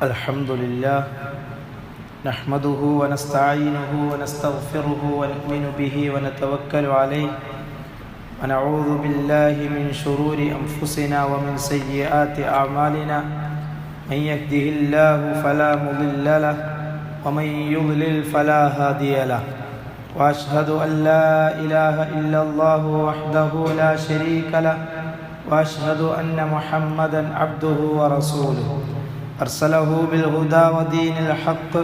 الحمد لله نحمده ونستعينه ونستغفره ونؤمن به ونتوكل عليه ونعوذ بالله من شرور أنفسنا ومن سيئات أعمالنا من يهده الله فلا مضل له ومن يضلل فلا هادي له وأشهد أن لا إله إلا الله وحده لا شريك له وأشهد أن محمدا عبده ورسوله أرسله بالهدى ودين الحق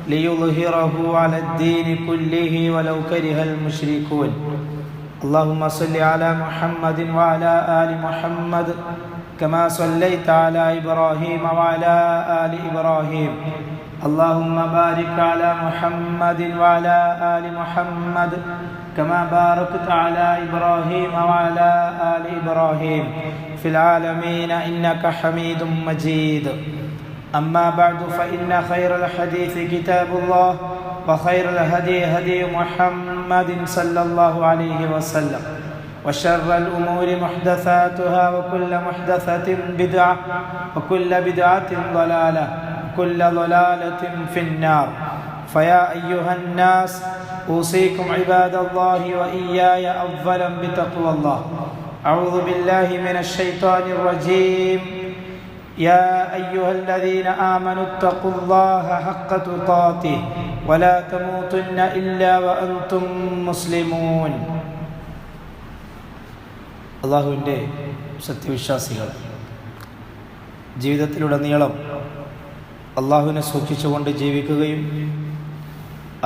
ليظهره على الدين كله ولو كره المشركون اللهم صل على محمد وعلى آل محمد كما صليت على إبراهيم وعلى آل إبراهيم اللهم بارك على محمد وعلى آل محمد كما باركت على إبراهيم وعلى آل إبراهيم في العالمين إنك حميد مجيد أما بعد فإن خير الحديث كتاب الله وخير الهدي هدي محمد صلى الله عليه وسلم وشر الأمور محدثاتها وكل محدثة بدعة وكل بدعة ضلالة وكل ضلالة في النار فيا أيها الناس أوصيكم عباد الله وإياي أولا بتقوى الله أعوذ بالله من الشيطان الرجيم يا أيها الذين آمنوا اتقوا الله حق تقاته ولا تموتن إلا وأنتم مسلمون അള്ളാഹുവിൻ്റെ സത്യവിശ്വാസികൾ ജീവിതത്തിലുടനീളം അള്ളാഹുവിനെ സൂക്ഷിച്ചുകൊണ്ട് ജീവിക്കുകയും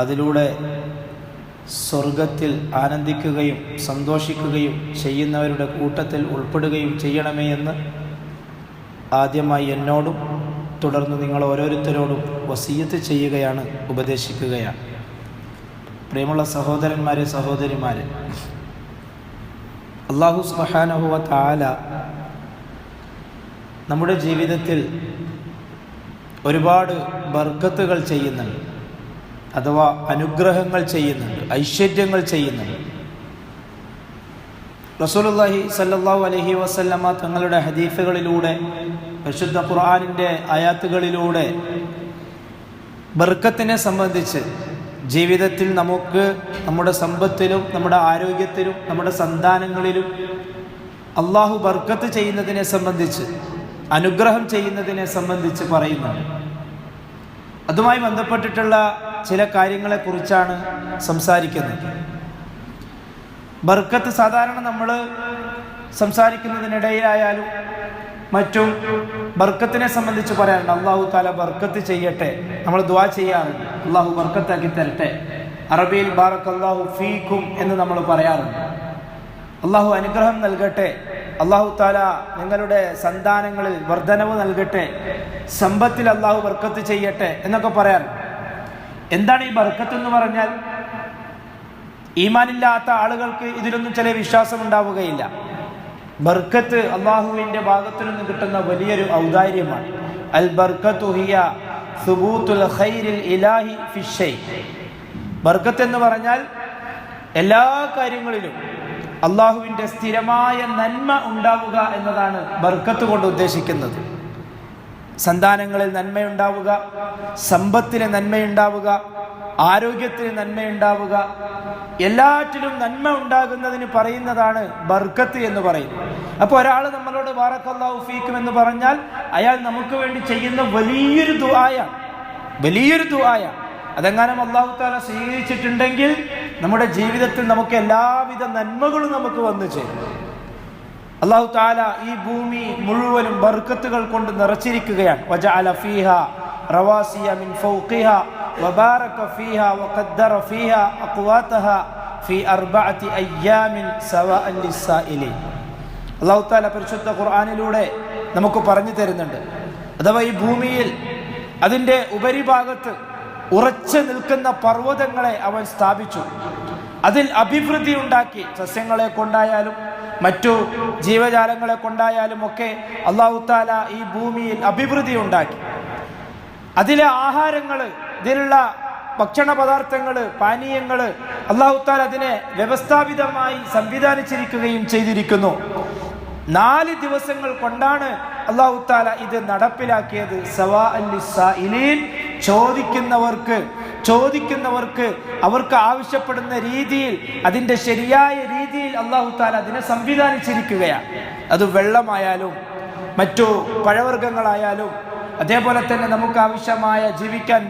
അതിലൂടെ സ്വർഗത്തിൽ ആനന്ദിക്കുകയും സന്തോഷിക്കുകയും ചെയ്യുന്നവരുടെ കൂട്ടത്തിൽ ഉൾപ്പെടുകയും ചെയ്യണമേ എന്ന് ആദ്യമായി എന്നോടും തുടർന്ന് നിങ്ങൾ ഓരോരുത്തരോടും വസിയ്യത്ത് ചെയ്യുകയാണ്, ഉപദേശിക്കുകയാണ്. പ്രിയമുള്ള സഹോദരന്മാരെ, സഹോദരിമാരെ, അല്ലാഹു സുബ്ഹാനഹു വ തആല നമ്മുടെ ജീവിതത്തിൽ ഒരുപാട് ബർക്കത്തുകൾ ചെയ്യുന്നുണ്ട്, അഥവാ അനുഗ്രഹങ്ങൾ ചെയ്യുന്നുണ്ട്, ഐശ്വര്യങ്ങൾ ചെയ്യുന്നുണ്ട്. റസൂലുള്ളാഹി സ്വല്ലല്ലാഹു അലൈഹി വസല്ലമ തങ്ങളുടെ ഹദീസുകളിലൂടെ, പരിശുദ്ധ ഖുർആനിൻ്റെ ആയാത്തുകളിലൂടെ ബർക്കത്തിനെ സംബന്ധിച്ച് ജീവിതത്തിൽ നമുക്ക് നമ്മുടെ സമ്പത്തിലും നമ്മുടെ ആരോഗ്യത്തിലും നമ്മുടെ സന്താനങ്ങളിലും അള്ളാഹു ബർക്കത്ത് ചെയ്യുന്നതിനെ സംബന്ധിച്ച്, അനുഗ്രഹം ചെയ്യുന്നതിനെ സംബന്ധിച്ച് പറയുന്നുണ്ട്. അതുമായി ബന്ധപ്പെട്ടിട്ടുള്ള ചില കാര്യങ്ങളെക്കുറിച്ചാണ് സംസാരിക്കുന്നത്. ബർക്കത്ത് സാധാരണ നമ്മൾ സംസാരിക്കുന്നതിനിടയിലായാലും മറ്റും ബർക്കത്തിനെ സംബന്ധിച്ച് പറയാറുണ്ട്. അള്ളാഹു താല ബർക്കത്ത് ചെയ്യട്ടെ, നമ്മൾ ദുആ ചെയ്യാറുണ്ട്, അള്ളാഹു ബർക്കത്താക്കി തരട്ടെ. അറബിയിൽ ബാറക്കല്ലാഹു ഫീക്കും എന്ന് നമ്മൾ പറയാറുണ്ട്. അള്ളാഹു അനുഗ്രഹം നൽകട്ടെ, അള്ളാഹു താല നിങ്ങളുടെ സന്താനങ്ങളിൽ വർധനവ് നൽകട്ടെ, സമ്പത്തിൽ അള്ളാഹു ബർക്കത്ത് ചെയ്യട്ടെ എന്നൊക്കെ പറയാറുണ്ട്. എന്താണ് ഈ ബർക്കത്ത് എന്ന് പറഞ്ഞാൽ? ഈമാനില്ലാത്ത ആളുകൾക്ക് ഇതിലൊന്നും ചില വിശ്വാസം ഉണ്ടാവുകയില്ല. ബർക്കത്ത് അള്ളാഹുവിൻ്റെ ഭാഗത്തു നിന്ന് കിട്ടുന്ന വലിയൊരു ഔദാര്യമാണ്. അൽ ബർക്കത്തു ഹിയ സുബൂത്തുൽ ഖൈരിൽ ഇലാഹി ഫിശ്ശൈ. ബർക്കത്ത് എന്ന് പറഞ്ഞാൽ എല്ലാ കാര്യങ്ങളിലും അള്ളാഹുവിൻ്റെ സ്ഥിരമായ നന്മ ഉണ്ടാവുക എന്നതാണ് ബർക്കത്ത് കൊണ്ട് ഉദ്ദേശിക്കുന്നത്. സന്താനങ്ങളിൽ നന്മയുണ്ടാവുക, സമ്പത്തിന് നന്മയുണ്ടാവുക, ആരോഗ്യത്തിന് നന്മയുണ്ടാവുക, എല്ലാറ്റിലും നന്മ ഉണ്ടാകുന്നതിന് പറയുന്നതാണ് ബർക്കത്ത് എന്ന് പറയുന്നത്. അപ്പോൾ ഒരാൾ നമ്മളോട് ബാറക്കല്ലാഹു ഫീക്കും എന്ന് പറഞ്ഞാൽ അയാൾ നമുക്ക് വേണ്ടി ചെയ്യുന്ന വലിയൊരു ദുആയാണ്, വലിയൊരു ദുആയാണ്. അതെങ്ങാനും അല്ലാഹു തആല സ്വീകരിച്ചിട്ടുണ്ടെങ്കിൽ നമ്മുടെ ജീവിതത്തിൽ നമുക്ക് എല്ലാവിധ നന്മകളും നമുക്ക് വന്നു ചേരും. അല്ലാഹു തആല ഈ ഭൂമി മുഴുവനും ബർക്കത്തുകൾ കൊണ്ട് നിറച്ചിരിക്കുകയാണ്. വജഅല ഫീഹാ റവാസിയ മിൻ ഫൗഖിഹാ വബാറക ഫീഹാ വഖദ്ദറ ഫീഹാ അഖ്വാതഹാ ഫീ അർബഅതി അയ്യാമിൻ സവാഅൻ ലിസ്സായിലിൻ. അല്ലാഹു തആല പരിശുദ്ധ ഖുർആനിലൂടെ നമുക്ക് പറഞ്ഞു തരുന്നുണ്ട്. അഥവാ ഈ ഭൂമിയിൽ അതിൻ്റെ ഉപരിഭാഗത്ത് ഉറച്ചു നിൽക്കുന്ന പർവ്വതങ്ങളെ അവൻ സ്ഥാപിച്ചു, അതിൽ അഭിവൃദ്ധി ഉണ്ടാക്കി. സസ്യങ്ങളെ കൊണ്ടായാലും മറ്റു ജീവജാലങ്ങളെ കൊണ്ടായാലും ഒക്കെ അല്ലാഹു തആല ഈ ഭൂമിയിൽ അഭിവൃദ്ധി ഉണ്ടാക്കി. അതിലെ ആഹാരങ്ങൾ, ഇതിലുള്ള ഭക്ഷണ പദാർത്ഥങ്ങൾ, പാനീയങ്ങൾ അല്ലാഹു തആല അതിനെ വ്യവസ്ഥാപിതമായി സംവിധാനിച്ചിരിക്കുകയും ചെയ്തിരിക്കുന്നു. 4 ദിവസങ്ങൾ കൊണ്ടാണ് അല്ലാഹു തആല ഇത് നടപ്പിലാക്കിയത് സവാഅൻ ലിസ്സായിലീൻ, ചോദിക്കുന്നവർക്ക് അവർക്ക് ആവശ്യപ്പെടുന്ന രീതിയിൽ, അതിൻ്റെ ശരിയായ രീതിയിൽ അല്ലാഹു തആല അതിനെ സംവിധാനിച്ചിരിക്കുകയാണ്. അത് വെള്ളമായാലും മറ്റു പഴവർഗ്ഗങ്ങളായാലും അതേപോലെ തന്നെ നമുക്ക് ആവശ്യമായ ജീവിക്കാൻ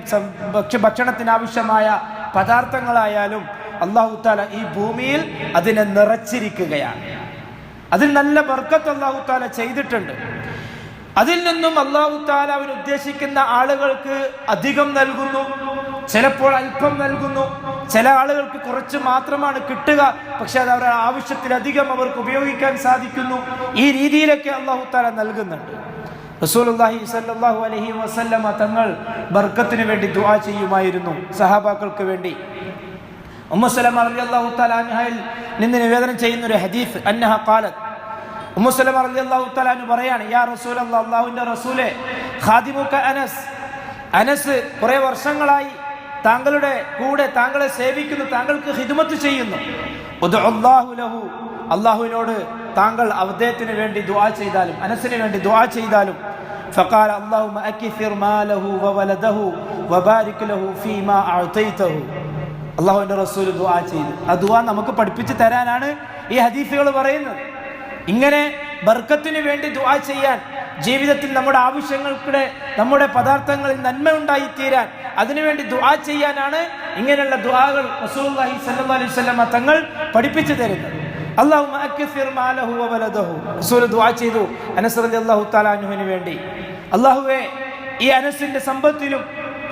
ഭക്ഷണത്തിന് ആവശ്യമായ പദാർത്ഥങ്ങളായാലും അല്ലാഹു തആല ഈ ഭൂമിയിൽ അതിനെ നിറച്ചിരിക്കുകയാണ്. അതിൽ നല്ല ബർക്കത്ത് അല്ലാഹു തആല ചെയ്തിട്ടുണ്ട്. അതിൽ നിന്നും അല്ലാഹു തആല അവൻ ഉദ്ദേശിക്കുന്ന ആളുകൾക്ക് അധികം നൽകുന്നു, ചിലപ്പോൾ അല്പം നൽകുന്നു. ചില ആളുകൾക്ക് കുറച്ച് മാത്രമാണ് കിട്ടുക, പക്ഷെ അത് അവരുടെ ആവശ്യത്തിലധികം അവർക്ക് ഉപയോഗിക്കാൻ സാധിക്കുന്നു. ഈ രീതിയിലൊക്കെ അല്ലാഹു തആല നൽകുന്നുണ്ട്. റസൂലുള്ളാഹി സ്വല്ലല്ലാഹു അലൈഹി വസല്ലമ തങ്ങൾ ബർക്കത്തിന് വേണ്ടി ദുആ ചെയ്യുമായിരുന്നു, സഹാബാക്കൾക്ക് വേണ്ടി. ഉമ്മു സലമ റളിയല്ലാഹു തആല അൻഹയിൽ നിന്ന് നിവേദനം ചെയ്യുന്ന ഒരു ഹദീസ്, അന്നഹ ഖാലത്ത്, ഉമ്മു സലമ റളിയല്ലാഹു തആല അൻഹ പറയാണ്, യാ റസൂലല്ലാഹ്, അല്ലാഹുവിന്റെ റസൂലേ, ഖാദിമുക അനസ് കുറേ വർഷങ്ങളായി താങ്കളുടെ കൂടെ താങ്കളെ സേവിക്കുന്നു, താങ്കൾക്ക് ഖിദ്മത്ത് ചെയ്യുന്നു. ഉദ്ഉല്ലാഹു ലഹു, അല്ലാഹുവിനോട് താങ്കൾ അദ്ദേഹത്തിന് വേണ്ടി ദുആ ചെയ്താലും, അനസിന് വേണ്ടി ദുആ ചെയ്താലും. ഫഖാല അല്ലാഹുമ്മ അക്സിർ മാലഹു വവലദഹു വബാരിക് ലഹു ഫീമാ അഅതൈതഹു. അല്ലാഹുവിന്റെ റസൂൽ ദുആ ചെയ്തു. ആ ദുആ നമുക്ക് പഠിപ്പിച്ചു തരാനാണ് ഈ ഹദീസുകൾ പറയുന്നത്. ഇങ്ങനെ ബർക്കത്തിന് വേണ്ടി ദുആ ചെയ്യാൻ, ജീവിതത്തിൽ നമ്മുടെ ആവശ്യങ്ങൾക്കിടെ നമ്മുടെ പദാർത്ഥങ്ങളിൽ നന്മ ഉണ്ടായിത്തീരാൻ അതിനുവേണ്ടി ദുആ ചെയ്യാനാണ് ഇങ്ങനെയുള്ള ദുആകൾ റസൂലുള്ളാഹി സ്വല്ലല്ലാഹു അലൈഹി വസല്ലം തങ്ങൾ പഠിപ്പിച്ചു തരുന്നത്. അല്ലാഹുമ്മ അക്സിർ മാലഹു വവലദഹു, റസൂൽ ദുആ ചെയ്തു അനസ് റളിയല്ലാഹു തആല അൻഹുവിന് വേണ്ടി. അല്ലാഹുവേ, ഈ അനസിന്റെ സമ്പത്തിലും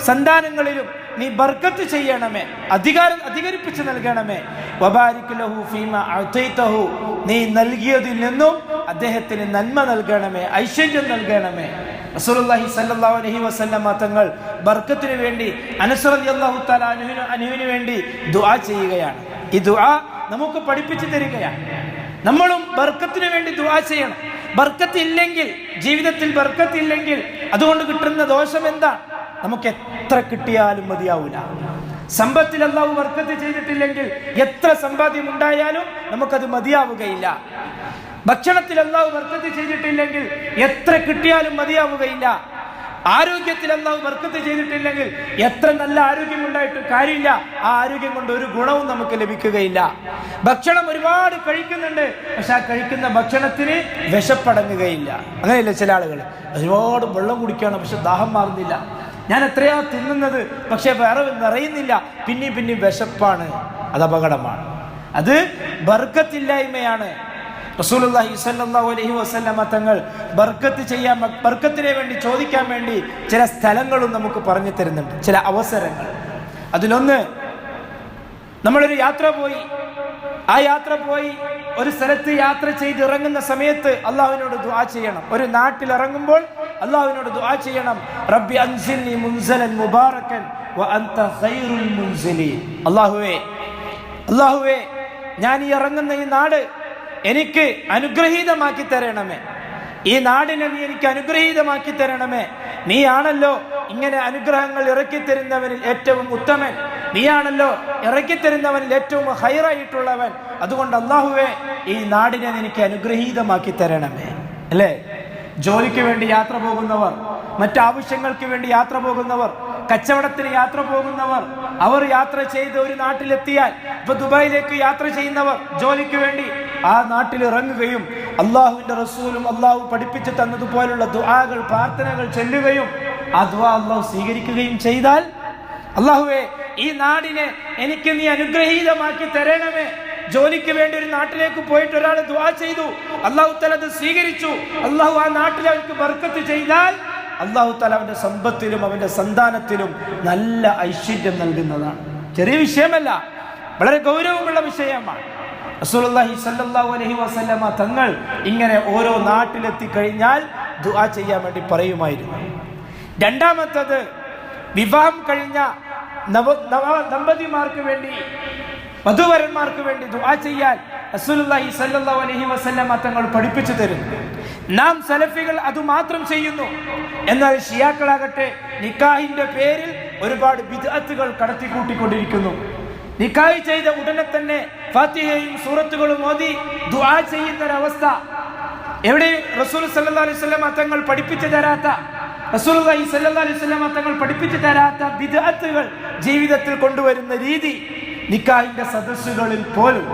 സന്താനങ്ങളിലും നീ ബർക്കത്ത് ചെയ്യണമേ, അധികരിപ്പിച്ച് നൽകണമേ. വബാരിക് ലഹു ഫീമാ അഅതൈതഹു, നീ നൽകിയതിൽ നിന്നും അദ്ദേഹത്തിന് നന്മ നൽകണമേ, ഐശ്വര്യം നൽകണമേ. റസൂലുള്ളാഹി സ്വല്ലല്ലാഹു അലൈഹി വസല്ലം തങ്ങൾ ബർക്കത്തിന് വേണ്ടി അനസ് റളിയല്ലാഹു തആല അൻഹുവിന് വേണ്ടി ദുആ ചെയ്യുകയാണ്. ഈ ദുആ നമുക്ക് പഠിപ്പിച്ചു തരികയാണ്. നമ്മളും ബർക്കത്തിന് വേണ്ടി ദുആ ചെയ്യണം. ബർക്കത്ത് ഇല്ലെങ്കിൽ, ജീവിതത്തിൽ ബർക്കത്ത് ഇല്ലെങ്കിൽ അതുകൊണ്ട് കിട്ടുന്ന ദോഷം എന്താ? നമുക്ക് എത്ര കിട്ടിയാലും മതിയാവൂല. സമ്പത്തിൽ അല്ലാഹു ബർക്കത്ത് ചെയ്തിട്ടില്ലെങ്കിൽ എത്ര സമ്പാദ്യം ഉണ്ടായാലും നമുക്കത് മതിയാവുകയില്ല. ഭക്ഷണത്തിൽ അല്ലാഹു ബർക്കത്ത് ചെയ്തിട്ടില്ലെങ്കിൽ എത്ര കിട്ടിയാലും മതിയാവുകയില്ല. ആരോഗ്യത്തിൽ അല്ലാഹു ബർക്കത്ത് ചെയ്തിട്ടില്ലെങ്കിൽ എത്ര നല്ല ആരോഗ്യം ഉണ്ടായിട്ട് കാര്യമില്ല, ആ ആരോഗ്യം കൊണ്ട് ഒരു ഗുണവും നമുക്ക് ലഭിക്കുകയില്ല. ഭക്ഷണം ഒരുപാട് കഴിക്കുന്നുണ്ട്, പക്ഷെ ആ കഴിക്കുന്ന ഭക്ഷണത്തിന് വിശപ്പടങ്ങുകയില്ല. അങ്ങനെയല്ല ചില ആളുകൾ, ഒരുപാട് വെള്ളം കുടിക്കുകയാണ് പക്ഷെ ദാഹം മാറുന്നില്ല. ഞാൻ എത്രയാ തിന്നുന്നത്, പക്ഷെ വേറെ നിറയുന്നില്ല, പിന്നെയും വിശപ്പാണ്. അത് അപകടമാണ്, അത് ബർക്കത്തില്ലായ്മയാണ്. റസൂലുള്ളാഹി സ്വല്ലല്ലാഹു അലൈഹി വസല്ലമ തങ്ങൾ ബർക്കത്തിനെ വേണ്ടി ചോദിക്കാൻ വേണ്ടി ചില സ്ഥലങ്ങളും നമുക്ക് പറഞ്ഞു തരുന്നുണ്ട്, ചില അവസരങ്ങൾ. അതിലൊന്ന്, നമ്മളൊരു യാത്ര പോയി, ആ യാത്ര പോയി ഒരു സ്ഥലത്ത് യാത്ര ചെയ്ത് ഇറങ്ങുന്ന സമയത്ത് അല്ലാഹുവിനോട് ദുആ ചെയ്യണം. ഒരു നാട്ടിൽ ഇറങ്ങുമ്പോൾ അല്ലാഹുവിനോട് ദുആ ചെയ്യണം, റബ്ബി അൻസിൽനി മുൻസലൻ മുബാറകൻ വ അൻത ഖൈറുൽ മുൻസിലീൻ. അല്ലാഹുവേ, ഞാൻ ഈ ഇറങ്ങുന്ന ഈ നാട് എനിക്ക് അനുഗ്രഹീതമാക്കി തരണമേ. ഈ നാടിനെ നീ എനിക്ക് അനുഗ്രഹീതമാക്കി തരണമേ. നീയാണല്ലോ ഇങ്ങനെ അനുഗ്രഹങ്ങൾ ഇറക്കിത്തരുന്നവനിൽ ഏറ്റവും ഉത്തമൻ, നീയാണല്ലോ ഇറക്കിത്തരുന്നവനിൽ ഏറ്റവും ഹൈറായിട്ടുള്ളവൻ. അതുകൊണ്ട് അല്ലാഹുവേ, ഈ നാടിനെ എനിക്ക് അനുഗ്രഹീതമാക്കി തരണമേ. അല്ലേ? ജോലിക്ക് വേണ്ടി യാത്ര പോകുന്നവർ, മറ്റാവശ്യങ്ങൾക്ക് വേണ്ടി യാത്ര പോകുന്നവർ, കച്ചവടത്തിന് യാത്ര പോകുന്നവർ, അവർ യാത്ര ചെയ്ത് ഒരു നാട്ടിലെത്തിയാൽ, ഇപ്പൊ ദുബായിലേക്ക് യാത്ര ചെയ്യുന്നവർ ജോലിക്ക് വേണ്ടി ആ നാട്ടിൽ ഇറങ്ങുകയും അല്ലാഹുവിന്റെ റസൂലും അല്ലാഹു പഠിപ്പിച്ചു തന്നതുപോലുള്ള ദുആകൾ, പ്രാർത്ഥനകൾ ചൊല്ലുകയും ആ ദുആ അല്ലാഹു സ്വീകരിക്കുകയും ചെയ്താൽ, അല്ലാഹുവേ, ഈ നാടിനെ എനിക്ക് നീ അനുഗ്രഹീതമാക്കി തരണമേ. ജോലിക്ക് വേണ്ടി ഒരു നാട്ടിലേക്ക് പോയിട്ട് ഒരാൾ ദുആ ചെയ്തു, അല്ലാഹു തആല അത് സ്വീകരിച്ചു. അല്ലാഹു ആ നാട്ടിൽ അവർക്ക് ബർക്കത്ത് ചെയ്താൽ അല്ലാഹു തആല അവന്റെ സമ്പത്തിലും അവന്റെ സന്താനത്തിലും നല്ല ഐശ്വര്യം നൽകുന്നതാണ്. ചെറിയ വിഷയമല്ല, വളരെ ഗൗരവമുള്ള വിഷയമാണ്. റസൂലുള്ളാഹി സ്വല്ലല്ലാഹു അലൈഹി വസല്ലമ തങ്ങൾ ഇങ്ങനെ ഓരോ നാട്ടിലെത്തി കഴിഞ്ഞാൽ ദുആ ചെയ്യാൻ വേണ്ടി പറയുമായിരുന്നു. രണ്ടാമത്തത്, വിവാഹം കഴിഞ്ഞ ദമ്പതിമാർക്ക് വേണ്ടി, വധുവരന്മാർക്ക് വേണ്ടി ദുആ ചെയ്യാൻ റസൂലുള്ളാഹി സ്വല്ലല്ലാഹു അലൈഹി വസല്ലമ തങ്ങൾ പഠിപ്പിച്ചു തരുന്നു. നാം സലഫികൾ അത് മാത്രം ചെയ്യുന്നു. എന്നാൽ ഷിയാക്കളാകട്ടെ നിക്കാഹിന്റെ പേരിൽ ഒരുപാട് ബിദ്അത്തുകൾ കടത്തിക്കൂട്ടിക്കൊണ്ടിരിക്കുന്നു. നിക്കാഹ് ചെയ്ത ഉടനെ തന്നെ ഫാത്തിഹയും സൂറത്തുകളും ഓതി ദുആ ചെയ്യുന്നൊരവസ്ഥ. എവിടെ റസൂൽ സല്ലല്ലാഹു അലൈഹി വസല്ലം തങ്ങൾ പഠിപ്പിച്ചു തരാത്ത, റസൂലുള്ളാഹി സല്ലല്ലാഹു അലൈഹി വസല്ലം തങ്ങൾ പഠിപ്പിച്ചു തരാത്ത ബിദ്അത്തുകൾ ജീവിതത്തിൽ കൊണ്ടുവരുന്ന രീതി നിക്കാഹിന്റെ സദസ്സുകളിൽ പോലും.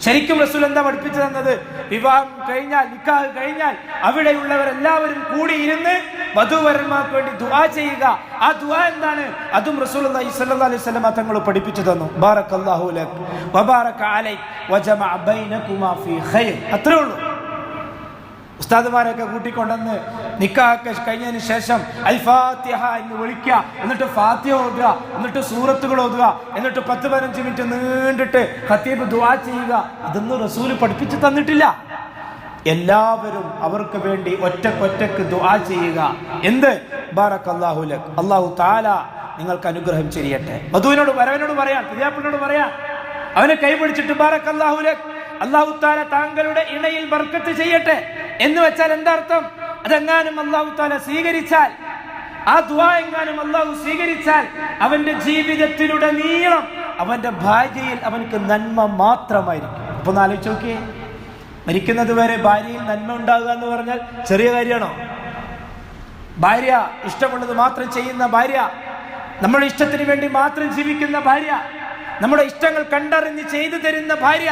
ശരിക്കും റസൂൽ എന്താ പഠിപ്പിച്ചു തന്നത്? വിവാഹം കഴിഞ്ഞാൽ, നിക്കാഹ് കഴിഞ്ഞാൽ അവിടെയുള്ളവരെല്ലാവരും കൂടിയിരുന്ന് വധൂവരന്മാർക്ക് വേണ്ടി ദുആ ചെയ്യുക. ആ ദുആ എന്താണ്? അതും റസൂലുള്ളാഹി സ്വല്ലല്ലാഹു അലൈഹി വസല്ലം തങ്ങൾ പഠിപ്പിച്ചു തന്നു. ബാറക്കല്ലാഹു ലക് വബാറക അലൈക വജമഅ ബൈനകുമാ ഫീ ഖൈർ. അത്രേ ഉള്ളൂ. ഉസ്താദുമാരൊക്കെ കൂട്ടിക്കൊണ്ടെന്ന് നിക്കാഹ് കഴിഞ്ഞതിന് ശേഷം അൽ ഫാത്തിഹ എന്ന് വിളിക്കുക, എന്നിട്ട് ഫാത്തിഹ ഓതുക, എന്നിട്ട് സൂറത്തുകൾ ഓതുക, എന്നിട്ട് 10-15 മിനിറ്റ് നീണ്ടിട്ട് ഖതീബ് ദുആ ചെയ്യുക. ഇതൊന്നും റസൂല് പഠിപ്പിച്ചു തന്നിട്ടില്ല. എല്ലാവരും അവർക്ക് വേണ്ടി ഒറ്റക്കൊറ്റക്ക് ദുആ ചെയ്യുക. എന്ത്? ബാറക്കല്ലാഹു ലക്, അല്ലാഹു തആല നിങ്ങൾക്ക് അനുഗ്രഹം ചെയ്യട്ടെ. വധുവിനോട് വരവനോട് പറയാൻ, പിതാപ്പിനോട് പറയാൻ, അവനെ കൈപിടിച്ചിട്ട് ബാറക്കല്ലാഹു ലക്, അല്ലാഹു തആല താങ്കളുടെ ഇണയിൽ ബർക്കത്ത് ചെയ്യട്ടെ എന്ന് വെച്ചാൽ എന്താർത്ഥം? അതെങ്ങാനും അല്ലാഹു തആല സ്വീകരിച്ചാൽ, ആ ദുആ എങ്ങാനും അല്ലാഹു സ്വീകരിച്ചാൽ അവന്റെ ജീവിതത്തിലുടനീളം അവന്റെ ഭാര്യയിൽ അവനക്ക് നന്മ മാത്രമായിരിക്കും. അപ്പൊ ഒന്ന് ആലോചിച്ച് നോക്കിയേ, മരിക്കുന്നത് വരെ ഭാര്യയിൽ നന്മ ഉണ്ടാകുക എന്ന് പറഞ്ഞാൽ ചെറിയ കാര്യമാണോ? ഭാര്യ ഇഷ്ടമുള്ളത് മാത്രം ചെയ്യുന്ന ഭാര്യ, നമ്മുടെ ഇഷ്ടത്തിന് വേണ്ടി മാത്രം ജീവിക്കുന്ന ഭാര്യ, നമ്മുടെ ഇഷ്ടങ്ങൾ കണ്ടറിഞ്ഞ് ചെയ്തു തരുന്ന ഭാര്യ,